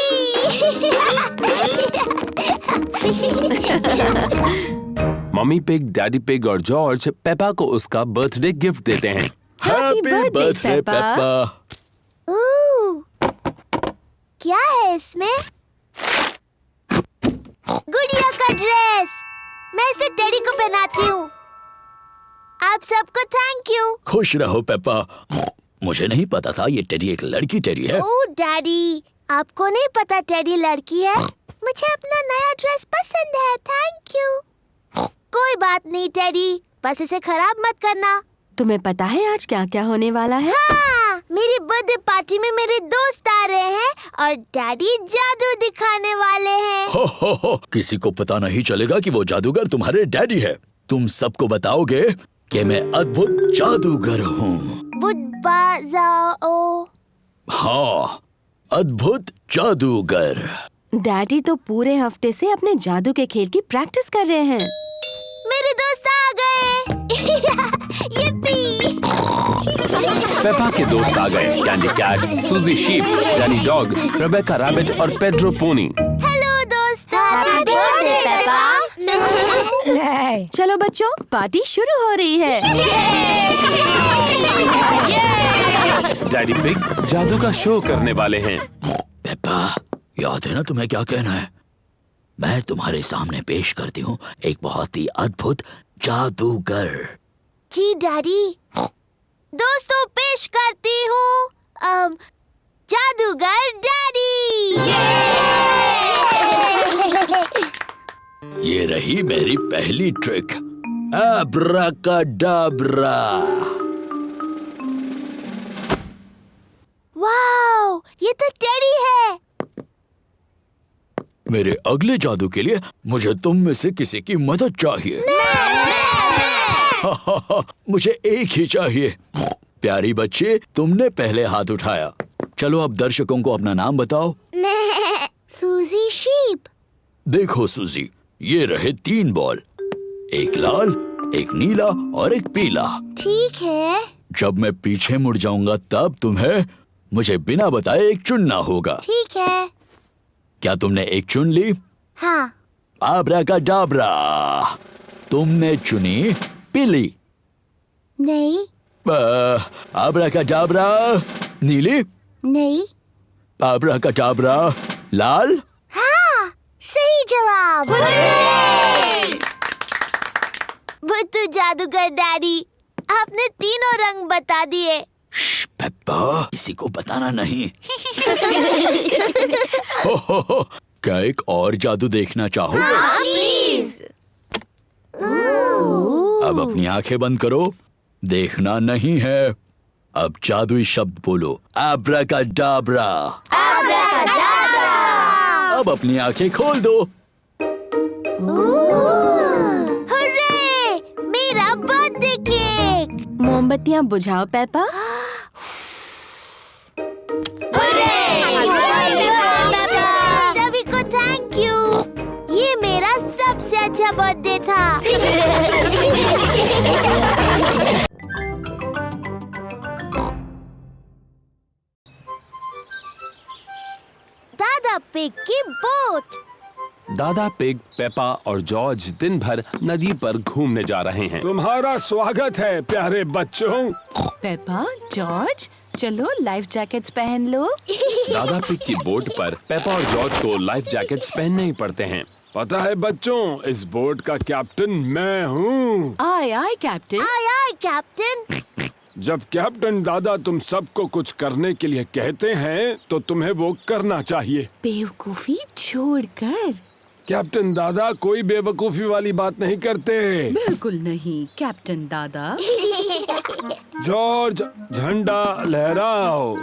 Mummy pig, daddy pig और जॉर्ज पेपा को उसका बर्थडे गिफ्ट देते हैं। Happy birthday, Peppa. क्या है इसमें? गुड़िया का ड्रेस। मैं इसे टेडी को पहनाती हूँ। आप सबको थैंक यू। खुश रहो पेप्पा। मुझे नहीं पता था ये टेडी एक लड़की टेडी है। ओह डैडी, आपको नहीं पता टेडी लड़की है? मुझे अपना नया ड्रेस पसंद है, थैंक यू। कोई बात नहीं टेडी, बस इसे खराब मत करना। तुम्हें पता है आज क्या क्या होने वाला है? हाँ, मेरी बर्थडे पार्टी में मेरे दोस्त आ रहे हैं और डैडी जादू दिखाने वाले हैं। हो, किसी को पता नहीं चलेगा कि वो जादूगर तुम्हारे डैडी है। तुम सबको बताओगे कि मैं अद्भुत जादूगर हूँ। बुद्ध हाँ, अद्भुत जादूगर। डैडी तो पूरे हफ्ते से अपने जादू के खेल की प्रैक्टिस कर रहे हैं। मेरे दोस्त आ गए। yippee! पेपा के दोस्त आ गए। Candy Cat, Suzy Sheep, Danny Dog, Rebecca Rabbit और पेड्रो पोनी। हेलो दोस्तों, हैप्पी बर्थडे पेपा। चलो बच्चों, पार्टी शुरू हो रही है। डैडी पिग जादू का शो करने वाले हैं। पेप्पा, याद है ना तुम्हें क्या कहना है? मैं तुम्हारे सामने पेश करती हूँ एक बहुत ही अद्भुत जादूगर। जी डैडी। दोस्तों, पेश करती हूँ जादूगर डैडी। ये रही मेरी पहली ट्रिक, एब्राकाडाब्रा। वाओ, ये तो टेडी है। मेरे अगले जादू के लिए मुझे तुम में से किसी की मदद चाहिए। मुझे एक ही चाहिए। प्यारी बच्चे, तुमने पहले हाथ उठाया। चलो अब दर्शकों को अपना नाम बताओ। सूजी शीप। देखो सूजी, ये रहे 3 बॉल, एक लाल, एक नीला और एक पीला। ठीक है। जब मैं पीछे मुड़ जाऊंगा तब तुम्हें मुझे बिना बताए एक चुनना होगा। ठीक है। क्या तुमने एक चुन ली? हाँ। आब्राकाडाब्रा, तुमने चुनी पीली। नहीं। आब्राकाडाब्रा नीली। नहीं। आब्राकाडाब्रा लाल। हाँ, सही जवाब। वो तो जादूगर डैडी, आपने तीनों रंग बता दिए। श्श, पेप्पा, किसी को बताना नहीं। हो, क्या एक और जादू देखना चाहोगे? हाँ, प्लीज। अब अपनी आंखें बंद करो, देखना नहीं है। अब जादुई शब्द बोलो, आब्राकाडाब्रा। अब अपनी आंखें खोल दो। हुर्रे! मेरा बर्थडे केक। मोमबत्तियाँ बुझाओ पेपा। सभी को थैंक यू। ये मेरा सबसे अच्छा बर्थडे था। दादा पिग की बोट। दादा पिग, पेपा और जॉर्ज दिन भर नदी पर घूमने जा रहे हैं। तुम्हारा स्वागत है प्यारे बच्चों। पेपा, जॉर्ज, चलो लाइफ जैकेट्स पहन लो। दादा पिग की बोट पर पेपा और जॉर्ज को लाइफ जैकेट्स पहनने ही पड़ते हैं। पता है बच्चों, इस बोट का कैप्टन मैं हूँ। आय आय कैप्टन। आय आय कैप्टन। जब कैप्टन दादा तुम सबको कुछ करने के लिए कहते हैं तो तुम्हें वो करना चाहिए। बेवकूफी छोड़कर। कैप्टन दादा कोई बेवकूफी वाली बात नहीं करते। बिल्कुल नहीं कैप्टन दादा। जॉर्ज, झंडा लहराओ।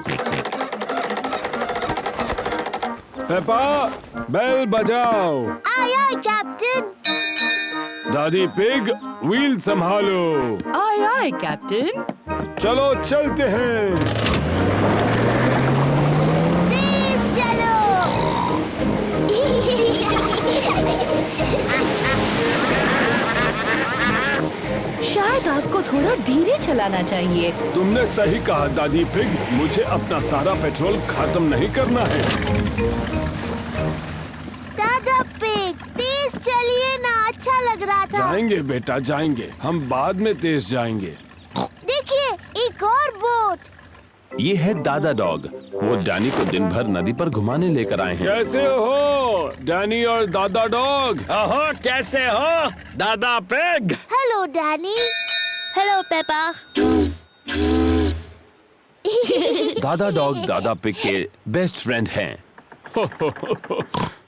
पेपा, बेल बजाओ। आय आय कैप्टन। दादी पिग, व्हील संभालो। आय आय कैप्टन। चलो चलते हैं। तेज चलो। शायद आपको थोड़ा धीरे चलाना चाहिए। तुमने सही कहा दादी पिग, मुझे अपना सारा पेट्रोल खत्म नहीं करना है। दादा पिग, तेज चलिए ना, अच्छा लग रहा था। जाएंगे बेटा जाएंगे, हम बाद में तेज जाएंगे। देखिए, एक और बोट। ये है दादा डॉग। वो डैनी को दिन भर नदी पर घुमाने लेकर आए हैं। कैसे हो डैनी और दादा डॉग? ओहो, कैसे हो दादा pig? Hello Danny. Hello Peppa. दादा डॉग दादा पिग के बेस्ट फ्रेंड हैं।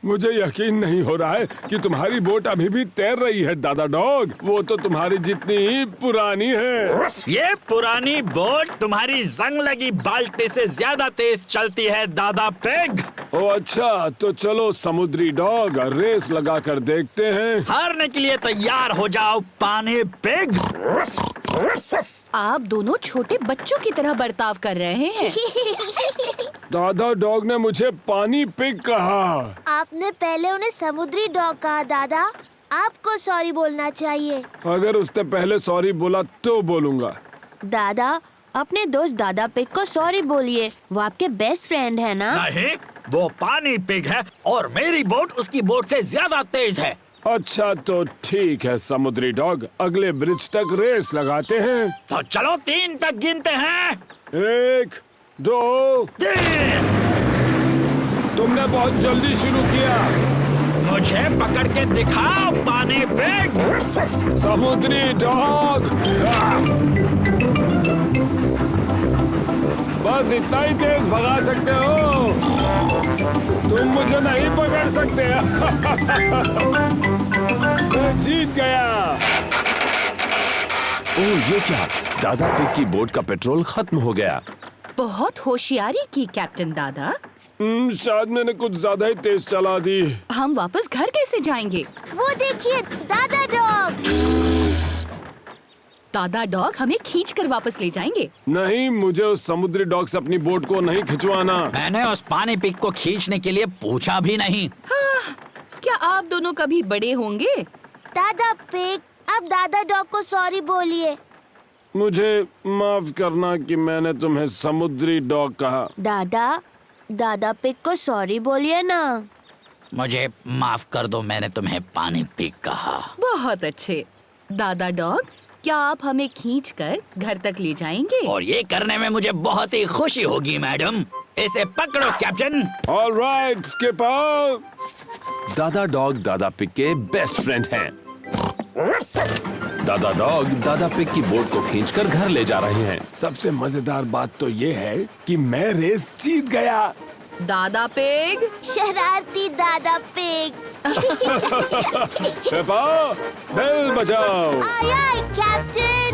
मुझे यकीन नहीं हो रहा है कि तुम्हारी बोट अभी भी तैर रही है दादा डॉग। वो तो तुम्हारी जितनी ही पुरानी है। ये पुरानी बोट तुम्हारी जंग लगी बाल्टी से ज्यादा तेज चलती है दादा पिग। ओ अच्छा, तो चलो समुद्री डॉग, रेस लगा कर देखते हैं। हारने के लिए तैयार हो जाओ पानी पिग। आप दोनों छोटे बच्चों की तरह बर्ताव कर रहे हैं। दादा डॉग ने मुझे पानी पिग कहा। आपने पहले उन्हें समुद्री डॉग कहा दादा। आपको सॉरी बोलना चाहिए। अगर उसने पहले सॉरी बोला तो बोलूंगा। दादा, अपने दोस्त दादा पिग को सॉरी बोलिए। वो आपके बेस्ट फ्रेंड है ना? नहीं, वो पानी पिग है और मेरी बोट उसकी बोट से ज्यादा तेज है। अच्छा तो ठीक है समुद्री डॉग, अगले ब्रिज तक रेस लगाते हैं। तो चलो 3 तक गिनते हैं। 1, 2, 3। तुमने बहुत जल्दी शुरू किया। मुझे पकड़ के दिखाओ पानी पिग। समुद्री डॉग, बस इतना ही तेज भगा सकते हो, तुम मुझे नहीं पकड़ सकते। मैं जीत गया। ओह ये क्या, दादा पिग की बोट का पेट्रोल खत्म हो गया। बहुत होशियारी की कैप्टन दादा। शायद मैंने कुछ ज्यादा ही तेज चला दी। हम वापस घर कैसे जाएंगे? वो देखिए दादा डॉग। दादा डॉग हमें खींच कर वापस ले जाएंगे। नहीं, मुझे उस समुद्री डॉग से अपनी बोट को नहीं खिंचवाना। मैंने उस पानी पिग को खींचने के लिए पूछा भी नहीं। क्या क्या आप दोनों कभी बड़े होंगे? दादा पिग, अब दादा डॉग को सॉरी बोलिए। मुझे माफ करना कि मैंने तुम्हें समुद्री डॉग कहा। दादा पिग को सॉरी बोलिए ना। मुझे माफ कर दो, मैंने तुम्हें पानी पिग कहा। बहुत अच्छे। दादा डॉग, क्या आप हमें खींचकर घर तक ले जाएंगे? और ये करने में मुझे बहुत ही खुशी होगी मैडम। इसे पकड़ो कैप्टन। All right skipper. दादा डॉग दादा पिग के बेस्ट फ्रेंड हैं। दादा डॉग दादा पिग की बोट को खींचकर घर ले जा रहे हैं। सबसे मजेदार बात तो ये है कि मैं रेस जीत गया। दादा पिग, शरारती दादा पिग। पेपा, बेल बजाओ। आय आय कैप्टन।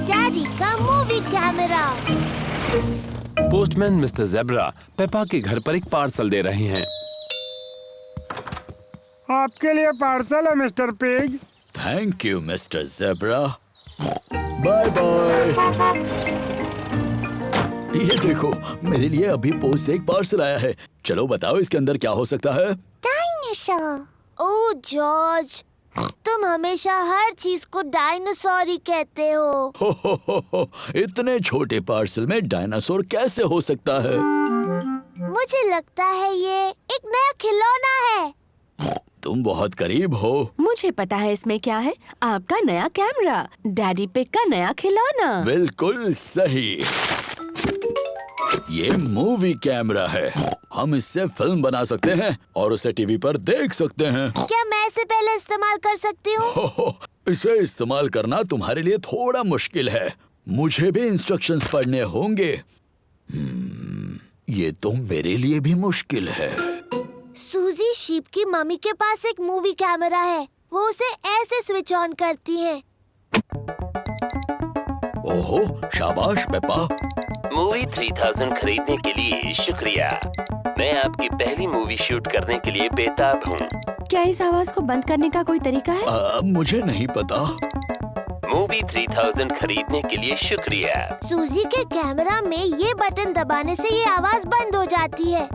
डैडी का movie camera. Postman mister zebra Peppa के घर पर एक पार्सल दे रहे हैं। आपके लिए पार्सल है Mr Pig. Thank you Mr Zebra. Bye bye. ये देखो, मेरे लिए अभी पोस्ट से एक पार्सल आया है। चलो बताओ इसके अंदर क्या हो सकता है। डायनासोर। ओह जॉर्ज, तुम हमेशा हर चीज को डायनासोर ही कहते हो। इतने छोटे पार्सल में डायनासोर कैसे हो सकता है? मुझे लगता है ये एक नया खिलौना है। तुम बहुत करीब हो। मुझे पता है इसमें क्या है। आपका नया कैमरा, डैडी पिग का नया खिलौना। बिल्कुल सही। ये मूवी कैमरा है। हम इससे फिल्म बना सकते हैं और उसे टीवी पर देख सकते हैं। क्या मैं इसे पहले इस्तेमाल कर सकती हूँ? इसे इस्तेमाल करना तुम्हारे लिए थोड़ा मुश्किल है। मुझे भी इंस्ट्रक्शंस पढ़ने होंगे। ये तो मेरे लिए भी मुश्किल है। सूजी शीप की मम्मी के पास एक मूवी कैमरा है। वो उसे ऐसे स्विच ऑन करती है। ओहो, शाबाश पेपा। मूवी 3000 खरीदने के लिए शुक्रिया। मैं आपकी पहली मूवी शूट करने के लिए बेताब हूँ। क्या इस आवाज को बंद करने का कोई तरीका है? मुझे नहीं पता। मूवी 3000 खरीदने के लिए शुक्रिया। सूजी के कैमरा में ये बटन दबाने से ये आवाज बंद हो जाती है।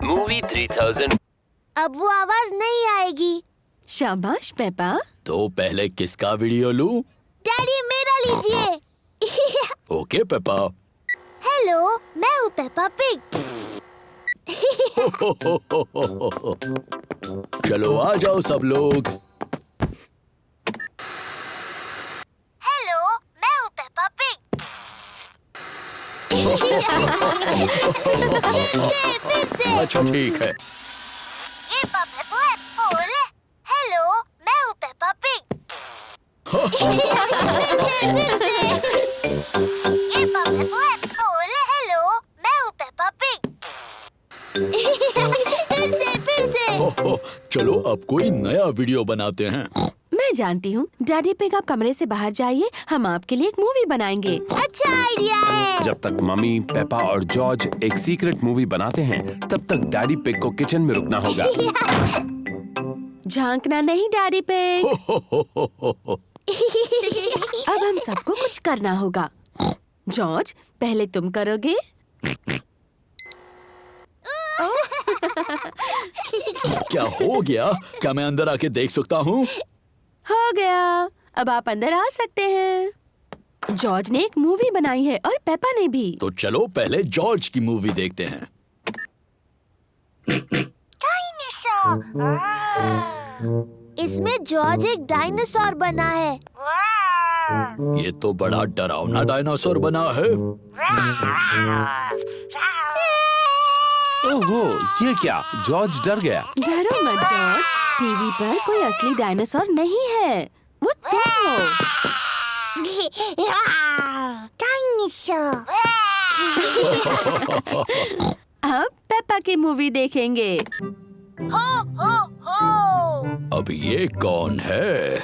मूवी 3000। अब वो आवाज नहीं आएगी। शाबाश पेपा। तो पहले किसका वीडियो लूं? डैडी मेरा लीजिए। Okay Peppa. हेलो, मैं हूँ पेपा पिग। चलो आ जाओ सब लोग। हेलो, मैं हूँ पेपा पिग। फिर से। अच्छा ठीक है। हेलो, मैं हूँ पेपा पिग। हेलो, मैं हूँ पेपा पिग। फिर से। चलो अब कोई नया वीडियो बनाते हैं। मैं जानती हूँ। डैडी पिग, आप कमरे से बाहर जाइए, हम आपके लिए एक मूवी बनाएंगे। अच्छा आइडिया है। जब तक मम्मी, पेपा और जॉर्ज एक सीक्रेट मूवी बनाते हैं, तब तक डैडी पिग को किचन में रुकना होगा। झांकना नहीं डैडी पिग। अब हम सबको कुछ करना होगा। जॉर्ज, पहले तुम करोगे। क्या हो गया? क्या मैं अंदर आके देख सकता हूँ? हो गया, अब आप अंदर आ सकते हैं। जॉर्ज ने एक मूवी बनाई है और पेपा ने भी। तो चलो पहले जॉर्ज की मूवी देखते हैं। इसमें जॉर्ज एक डायनासोर बना है। ये तो बड़ा डरावना डायनासोर बना है। ओहो, ये क्या? जॉर्ज डर गया। डरो मत जॉर्ज, टीवी पर कोई असली डायनासोर नहीं है, वो तुम हो। अब पेपा की मूवी देखेंगे। हो हो हो। अब ये कौन है?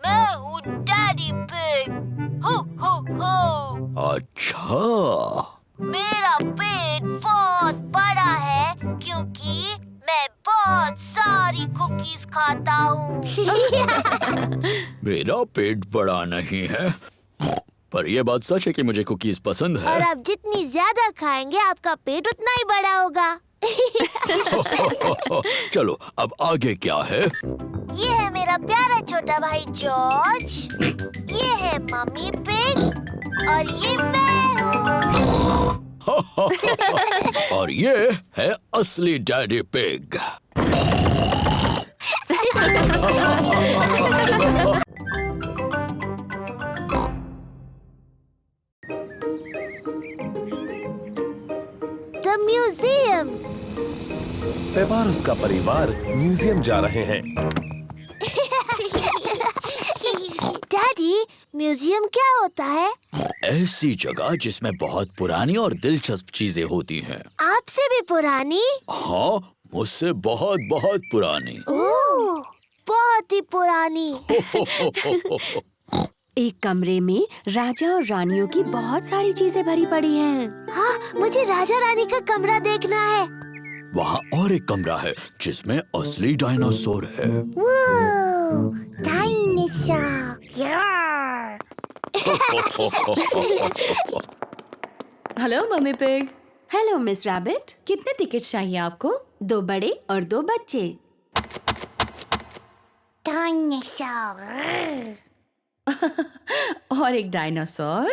मैं हूँ डैडी पिग। हो हो हो। अच्छा, मेरा पेट बहुत बड़ा है क्योंकि मैं बहुत सारी कुकीज खाता हूँ। मेरा पेट बड़ा नहीं है। पर ये बात सच है कि मुझे कुकीज पसंद और है। आप जितनी ज्यादा खाएंगे आपका पेट उतना ही बड़ा होगा। चलो अब आगे क्या है? ये है मेरा प्यारा छोटा भाई जॉर्ज, ये है मम्मी पिग और ये मैं हूँ। और ये है असली daddy pig. The museum. Peppa और उसका परिवार म्यूजियम जा रहे हैं। डैडी, म्यूजियम क्या होता है? ऐसी जगह जिसमें बहुत पुरानी और दिलचस्प चीजें होती हैं। आपसे भी पुरानी? हाँ, मुझसे बहुत बहुत पुरानी। ओह, बहुत ही पुरानी। एक कमरे में राजा और रानियों की बहुत सारी चीजें भरी पड़ी हैं। हाँ, मुझे राजा रानी का कमरा देखना है। वहाँ और एक कमरा है जिसमें असली डायनासोर है। डायनासोर। यार। Hello mummy pig. Hello miss rabbit. कितने टिकट चाहिए आपको? 2 बड़े और 2 बच्चे। डायनासोर। और एक डायनासोर।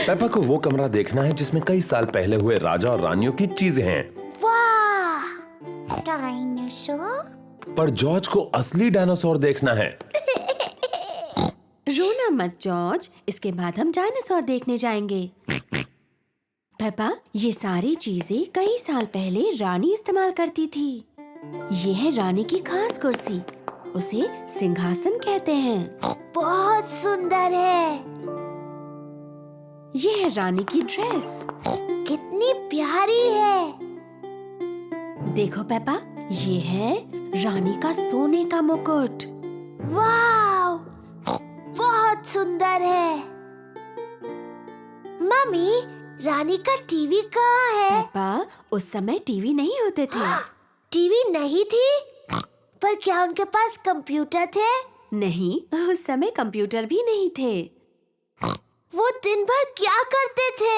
पेपा को वो कमरा देखना है जिसमें कई साल पहले हुए राजा और रानियों की चीजें हैं। वाह, डायनासोर। पर जॉर्ज को असली डायनासोर देखना है। रोना मत जॉर्ज, इसके बाद हम डायनासोर देखने जाएंगे। पेपा, ये सारी चीजें कई साल पहले रानी इस्तेमाल करती थी। ये है रानी की खास कुर्सी, उसे सिंहासन कहते हैं। बहुत सुंदर है। ये है रानी की ड्रेस। कितनी प्यारी है। देखो पेपा, ये है रानी का सोने का मुकुट। वाह, बहुत सुंदर है। मम्मी, रानी का टीवी कहाँ है? पेपा, उस समय टीवी नहीं होते थे। टीवी नहीं थी? पर क्या उनके पास कंप्यूटर थे? नहीं, उस समय कंप्यूटर भी नहीं थे। वो दिन भर क्या करते थे?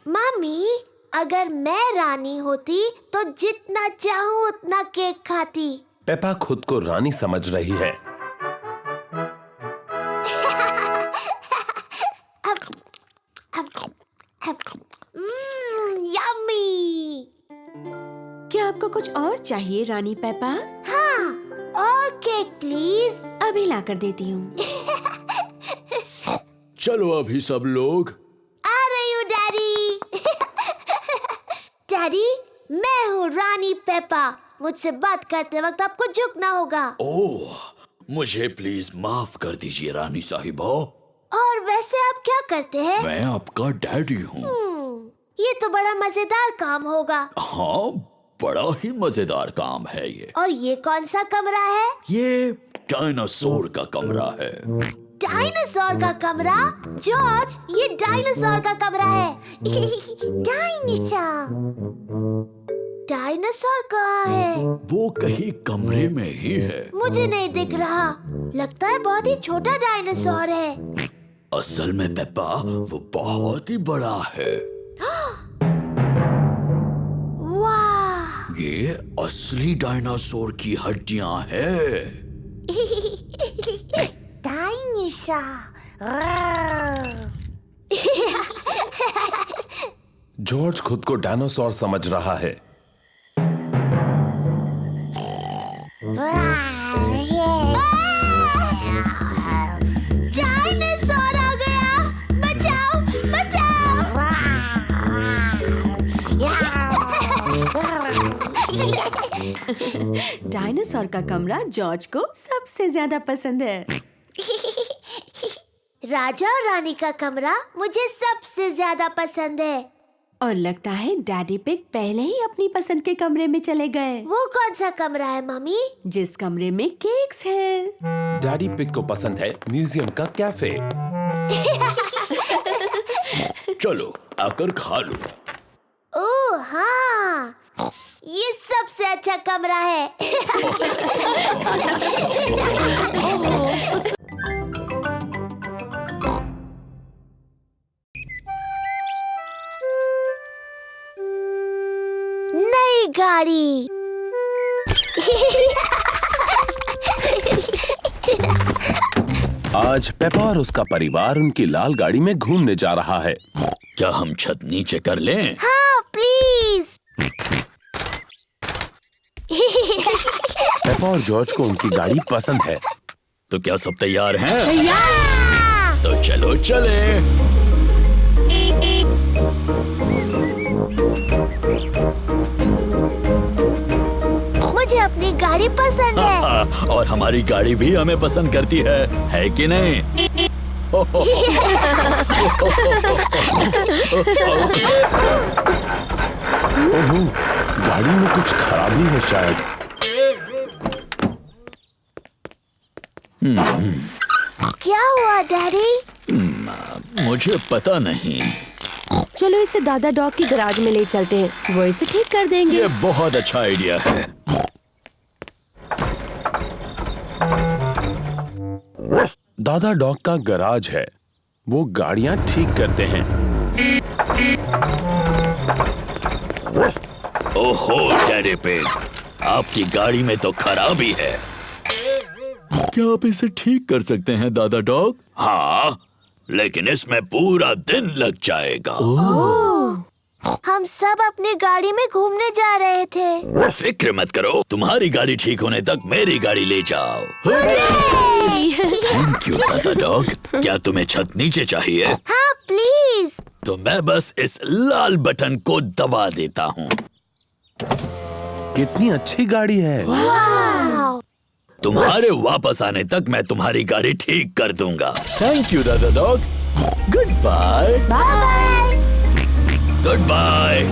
मम्मी, अगर मैं रानी होती तो जितना चाहूँ उतना केक खाती। पेपा खुद को रानी समझ रही है। यम्मी। क्या आपको कुछ और चाहिए रानी पेपा? हाँ, और केक प्लीज। अभी लाकर देती हूँ। चलो अभी सब लोग। आ रही हूँ डैडी। डैडी, मैं हूँ रानी पेपा। मुझसे बात करते वक्त आपको झुकना होगा। ओह, मुझे प्लीज माफ कर दीजिए रानी साहिबा। और वैसे आप क्या करते हैं? मैं आपका डैडी हूँ। ये तो बड़ा मजेदार काम होगा। हाँ, बड़ा ही मजेदार काम है ये। और ये कौन सा कमरा है? ये डायनासोर का कमरा है। डायनासोर का कमरा? जॉर्ज, ये डायनासोर का कमरा है। डायनासोर। डायनासोर कहाँ है? वो कहीं कमरे में ही है। मुझे नहीं दिख रहा। लगता है बहुत ही छोटा डायनासोर है। असल में पेप्पा, वो बहुत ही बड़ा है। वाह! ये असली डायनासोर की हड्डियां हैं। जॉर्ज खुद को डायनासोर समझ रहा है। डायनासोर आ गया! बचाओ, बचाओ! डायनासोर का कमरा जॉर्ज को सबसे ज्यादा पसंद है। राजा और रानी का कमरा मुझे सबसे ज्यादा पसंद है। और लगता है डैडी पिग पहले ही अपनी पसंद के कमरे में चले गए। वो कौन सा कमरा है मम्मी? जिस कमरे में केक्स हैं। डैडी पिग को पसंद है म्यूजियम का कैफे। चलो आकर खा लो। ओह हाँ, ये सबसे अच्छा कमरा है। गाड़ी। आज पेपा और उसका परिवार उनकी लाल गाड़ी में घूमने जा रहा है। क्या हम छत नीचे कर लें? हाँ प्लीज। पेपा और जॉर्ज को उनकी गाड़ी पसंद है। तो क्या सब तैयार हैं? तैयार। तो चलो चले। मुझे अपनी गाड़ी पसंद है। और हमारी गाड़ी भी हमें पसंद करती है कि नहीं? ओहो, गाड़ी में कुछ खराबी है शायद। क्या हुआ डैडी? मुझे पता नहीं। चलो इसे दादा डॉग की गैराज में ले चलते हैं, वो इसे ठीक कर देंगे। ये बहुत अच्छा आइडिया है। दादा डॉग का गराज है, वो गाड़ियां ठीक करते हैं। ओहो डैडी पिग, आपकी गाड़ी में तो खराबी है। क्या आप इसे ठीक कर सकते हैं दादा डॉग? हाँ, लेकिन इसमें पूरा दिन लग जाएगा। हम सब अपनी गाड़ी में घूमने जा रहे थे। फिक्र मत करो, तुम्हारी गाड़ी ठीक होने तक मेरी गाड़ी ले जाओ। थैंक यू दादा डॉग। क्या तुम्हें छत नीचे चाहिए? हाँ प्लीज। तो मैं बस इस लाल बटन को दबा देता हूँ। कितनी अच्छी गाड़ी है। वाव। तुम्हारे वापस आने तक मैं तुम्हारी गाड़ी ठीक कर दूंगा। थैंक यू दादा Dog. Good bye. Bye. Good bye.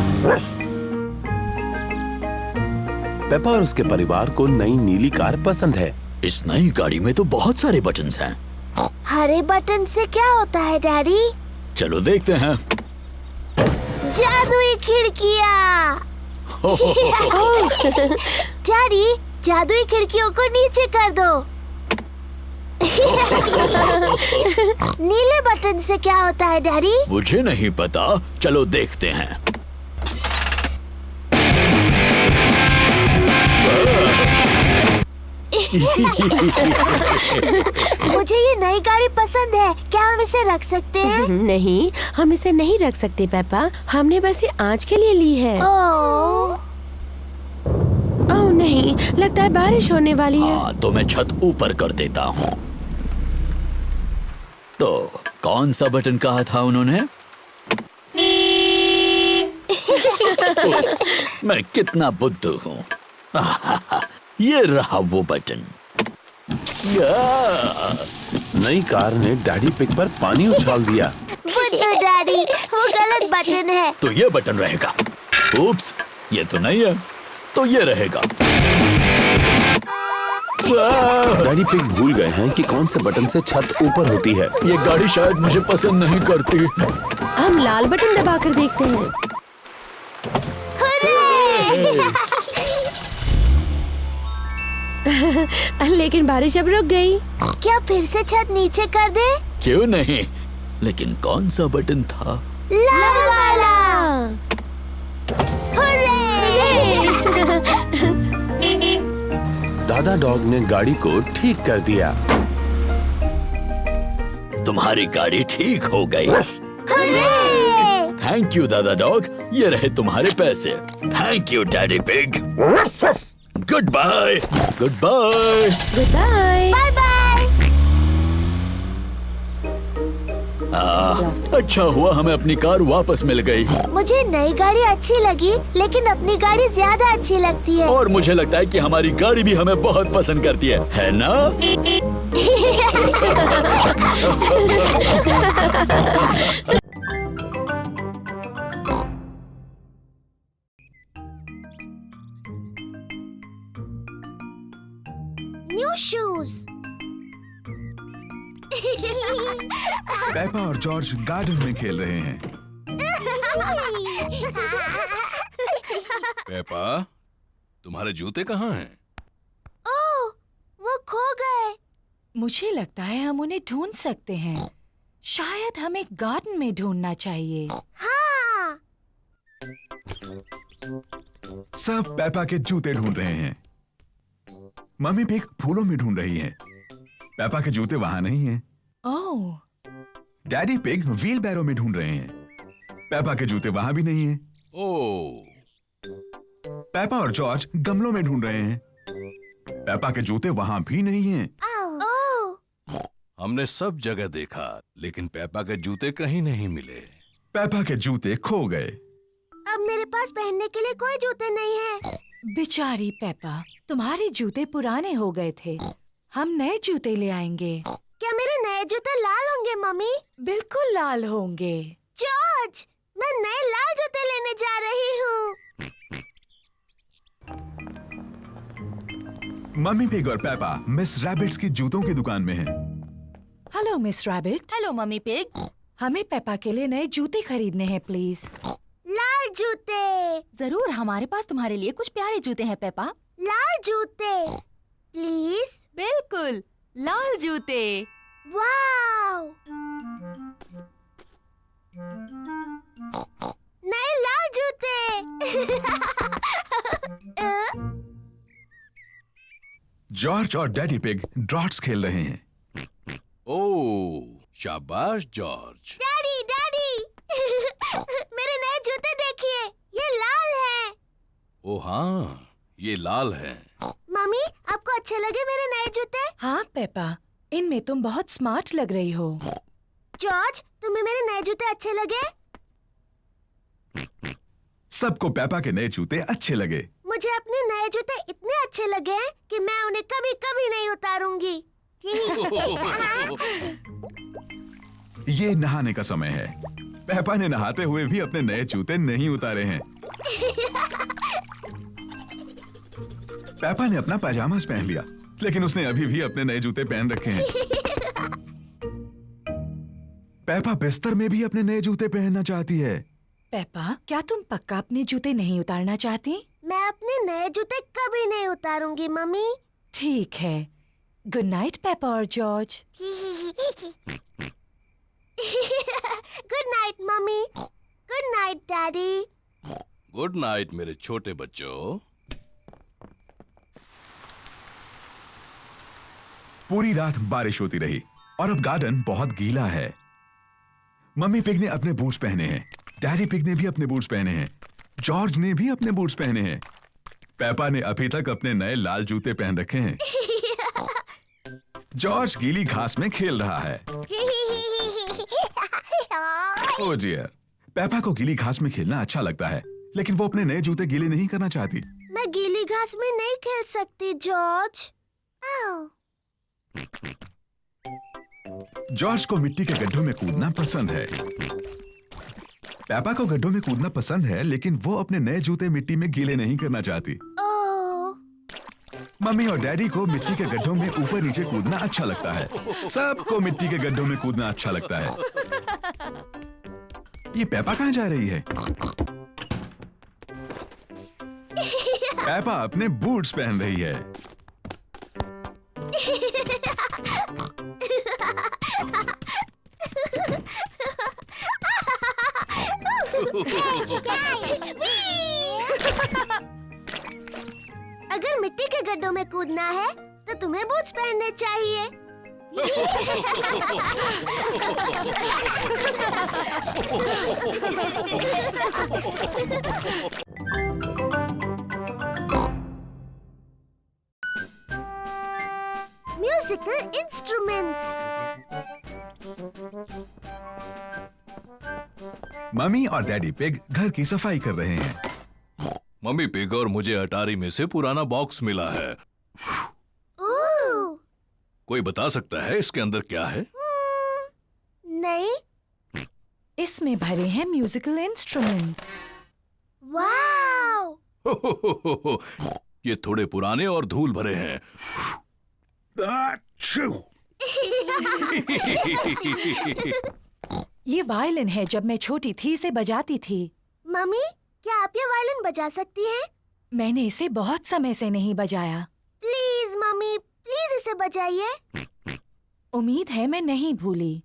Peppa और उसके परिवार को नई नीली कार पसंद है। इस नई गाड़ी में तो बहुत सारे बटन्स हैं। हरे बटन से क्या होता है डैडी? चलो देखते हैं। जादुई खिड़कियाँ। डैडी, जादुई खिड़कियों को नीचे कर दो। नीले बटन से क्या होता है डैडी? मुझे नहीं पता, चलो देखते हैं। मुझे ये नई गाड़ी पसंद है, क्या हम इसे रख सकते हैं? नहीं, हम इसे नहीं रख सकते पेपा, हमने बस ये आज के लिए ली है। ओह नहीं, लगता है बारिश होने वाली है। हाँ, तो मैं छत ऊपर कर देता हूँ। तो कौन सा बटन कहा था उन्होंने? मैं कितना बुद्धू हूँ। ये रहा वो बटन। नई कार ने डैडी पिग पर पानी उछाल दिया। बुद्धू डैडी, वो गलत बटन है। तो ये बटन रहेगा। उप्स, ये तो नहीं है, तो ये रहेगा। डैडी पिग भूल गए हैं कि कौन से बटन से छत ऊपर होती है। ये गाड़ी शायद मुझे पसंद नहीं करती। हम लाल बटन दबाकर देखते हैं। लेकिन बारिश अब रुक गई। क्या फिर से छत नीचे कर दे? क्यों नहीं, लेकिन कौन सा बटन था? लाल वाला। दादा डॉग ने गाड़ी को ठीक कर दिया। तुम्हारी गाड़ी ठीक हो गई। थैंक यू दादा डॉग, ये रहे तुम्हारे पैसे। Thank you daddy pig. Good bye. Good bye. Good bye. Bye bye. अच्छा हुआ हमें अपनी कार वापस मिल गई। मुझे नई गाड़ी अच्छी लगी, लेकिन अपनी गाड़ी ज्यादा अच्छी लगती है। और मुझे लगता है कि हमारी गाड़ी भी हमें बहुत पसंद करती है ना? New shoes. पेपा और जॉर्ज गार्डन में खेल रहे हैं। पेपा, तुम्हारे जूते कहाँ हैं? ओह, वो खो गए। मुझे लगता है हम उन्हें ढूंढ सकते हैं। शायद हमें गार्डन में ढूंढना चाहिए। हाँ। सब पेपा के जूते ढूंढ रहे हैं। मम्मी पिग फूलों में ढूंढ रही है। पेपा के जूते वहां नहीं हैं। ओह, डैडी पिग व्हील बैरो में ढूंढ रहे हैं। पेपा के जूते वहां भी नहीं हैं। ओह, पेपा और जॉर्ज गमलों में ढूंढ रहे हैं। पेपा के जूते वहां भी नहीं हैं। ओह, हमने सब जगह देखा, लेकिन पेपा के जूते कहीं नहीं मिले। पेपा के जूते खो गए। अब मेरे पास पहनने के लिए कोई जूते नहीं है। बेचारी पेपा, तुम्हारे जूते पुराने हो गए थे। हम नए जूते ले आएंगे। क्या मेरे नए जूते लाल होंगे मम्मी? बिल्कुल लाल होंगे। जॉर्ज, मैं नए लाल जूते लेने जा रही हूँ। मम्मी पिग और पेपा मिस रैबिट्स की जूतों की दुकान में हैं। Hello miss rabbit. Hello mummy pig. हमें पेपा के लिए नए जूते खरीदने हैं प्लीज। लाल जूते, जरूर, हमारे पास तुम्हारे लिए कुछ प्यारे जूते हैं पेपा। लाल जूते, प्लीज। बिल्कुल, लाल जूते। वाव, नए लाल जूते। जॉर्ज और डैडी पिग ड्रॉट्स खेल रहे हैं। ओह, शाबाश जॉर्ज। डैडी, डैडी, मेरे नए जूते देखिए, ये लाल हैं। ओ हाँ, ये लाल है। मम्मी, आपको अच्छे लगे मेरे नए जूते? हाँ पेपा, इनमें तुम बहुत स्मार्ट लग रही हो। जॉर्ज, तुम्हें मेरे नए जूते अच्छे लगे? सबको पेपा के नए जूते अच्छे लगे। मुझे अपने नए जूते इतने अच्छे लगे हैं कि मैं उन्हें कभी कभी नहीं उतारूंगी। ये नहाने का समय है। पेपा ने नहाते हुए भी अपने नए जूते नहीं उतारे हैं। पेपा ने अपना पैजामास पहन लिया, लेकिन उसने अभी भी अपने नए जूते पहन रखे हैं। पेपा बिस्तर में भी अपने नए जूते पहनना चाहती है। पेपा, क्या तुम पक्का अपने जूते नहीं उतारना चाहती? मैं अपने नए जूते कभी नहीं उतारूंगी मम्मी। ठीक है। गुड नाइट पेपा और George. Good night mummy. Good night daddy. Good night मेरे छोटे बच्चों। पूरी रात बारिश होती रही और अब गार्डन बहुत गीला है। मम्मी पिग ने अपने बूट्स पहने हैं। डैडी पिग ने भी अपने बूट्स पहने हैं। जॉर्ज ने भी अपने बूट्स पहने हैं। पेपा ने अभी तक अपने नए लाल जूते पहन रखे हैं। जॉर्ज गीली घास में खेल रहा है। ओह डियर, पेपा को गीली घास में खेलना अच्छा लगता है, लेकिन वो अपने नए जूते गीले नहीं करना चाहती। मैं गीली घास में नहीं खेल सकती जॉर्ज। आओ। जॉर्ज को मिट्टी के गड्ढों में कूदना पसंद है। पेपा को गड्ढों में कूदना पसंद है, लेकिन वो अपने नए जूते मिट्टी में गीले नहीं करना चाहती। ओह, मम्मी और डैडी को मिट्टी के गड्ढों में ऊपर नीचे कूदना अच्छा लगता है। सबको मिट्टी के गड्ढों में कूदना अच्छा लगता है। ये पेपा कहाँ जा रही है? पेपा अपने बूट्स पहन रही है। अगर मिट्टी के गड्ढों में कूदना है तो तुम्हें बूट्स पहनने चाहिए। Musical instruments. मम्मी और डैडी पिग घर की सफाई कर रहे हैं। मम्मी पिग और मुझे अटारी में से पुराना बॉक्स मिला है। ओह, कोई बता सकता है इसके अंदर क्या है? नहीं। इसमें भरे हैं म्यूजिकल इंस्ट्रूमेंट्स। वाव, ये थोड़े पुराने और धूल भरे हैं। ये वायलिन है। जब मैं छोटी थी इसे बजाती थी। मम्मी, क्या आप ये वायलिन बजा सकती हैं? मैंने इसे बहुत समय से नहीं बजाया। प्लीज मम्मी, प्लीज इसे बजाइए। उम्मीद है मैं नहीं भूली।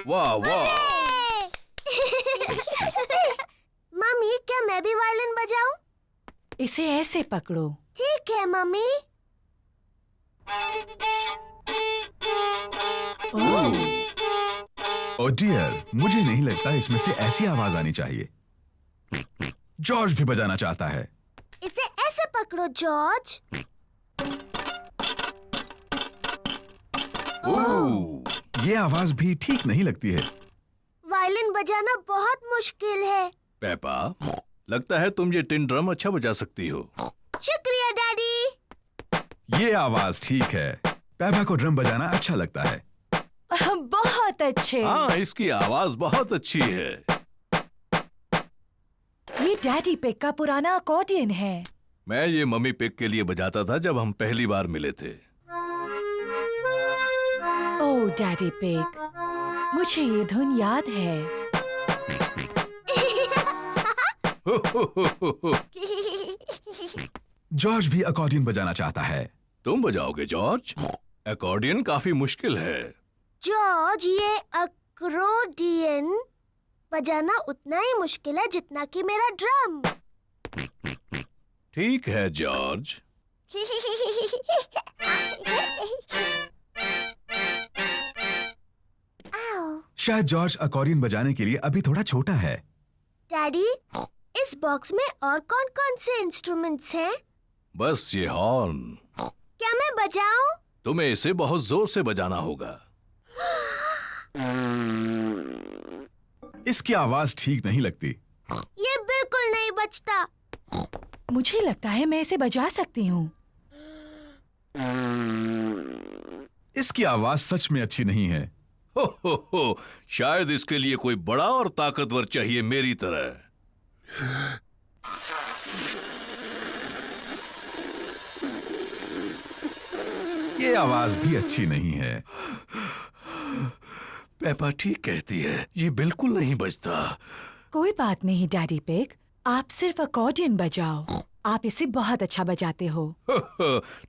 वाह वाह। मम्मी, क्या मैं भी वायलिन बजाऊं? इसे ऐसे पकड़ो। ठीक है मम्मी। ओह डियर, मुझे नहीं लगता इसमें से ऐसी आवाज आनी चाहिए। जॉर्ज भी बजाना चाहता है। इसे ऐसे पकड़ो जॉर्ज। ये आवाज भी ठीक नहीं लगती है। वायलिन बजाना बहुत मुश्किल है। पेपा, लगता है तुम ये टिन ड्रम अच्छा बजा सकती हो। शुक्रिया डैडी। ये आवाज ठीक है। पेपा को ड्रम बजाना अच्छा लगता है। बहुत अच्छे। हाँ, इसकी आवाज बहुत अच्छी है। ये डैडी पिग का पुराना अकॉर्डियन है। मैं ये मम्मी पिग के लिए बजाता था जब हम पहली बार मिले थे। ओह डैडी पिग, मुझे ये धुन याद है। जॉर्ज भी अकॉर्डियन बजाना चाहता है। तुम बजाओगे जॉर्ज? अकॉर्डियन काफी मुश्किल है। जॉर्ज, ये अकॉर्डियन बजाना उतना ही मुश्किल है जितना कि मेरा ड्रम। ठीक है जॉर्ज। आओ। शायद जॉर्ज अकॉर्डियन बजाने के लिए अभी थोड़ा छोटा है। डैडी, इस बॉक्स में और कौन-कौन से इंस्ट्रूमेंट्स हैं? बस ये हॉर्न। क्या मैं बजाऊं? तुम्हें इसे बहुत जोर से बजाना होगा। इसकी आवाज ठीक नहीं लगती। ये बिल्कुल नहीं बजता। मुझे लगता है मैं इसे बजा सकती हूँ। इसकी आवाज सच में अच्छी नहीं है। हो, शायद इसके लिए कोई बड़ा और ताकतवर चाहिए मेरी तरह। ये आवाज भी अच्छी नहीं है। पेपा ठीक कहती है, ये बिल्कुल नहीं बजता। कोई बात नहीं डैडी पिग, आप सिर्फ अकॉर्डियन बजाओ। आप इसे बहुत अच्छा बजाते हो।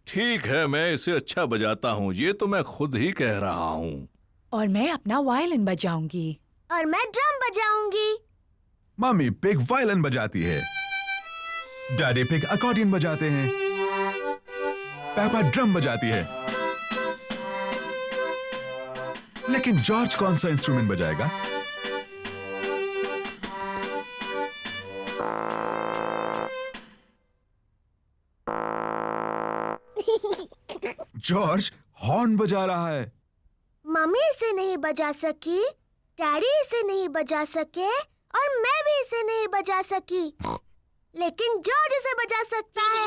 ठीक है, मैं इसे अच्छा बजाता हूँ, ये तो मैं खुद ही कह रहा हूँ। और मैं अपना वायलिन बजाऊंगी। और मैं ड्रम बजाऊंगी। मम्मी पिग वायलिन बजाती है। डैडी पिग अकॉर्डियन बजाते हैं। पेपा ड्रम बजाती है। लेकिन जॉर्ज कौन सा इंस्ट्रूमेंट बजाएगा? जॉर्ज हॉर्न बजा रहा है। मम्मी इसे नहीं बजा सकी, डैडी इसे नहीं बजा सके और मैं भी इसे नहीं बजा सकी, लेकिन जॉर्ज इसे बजा सकता है।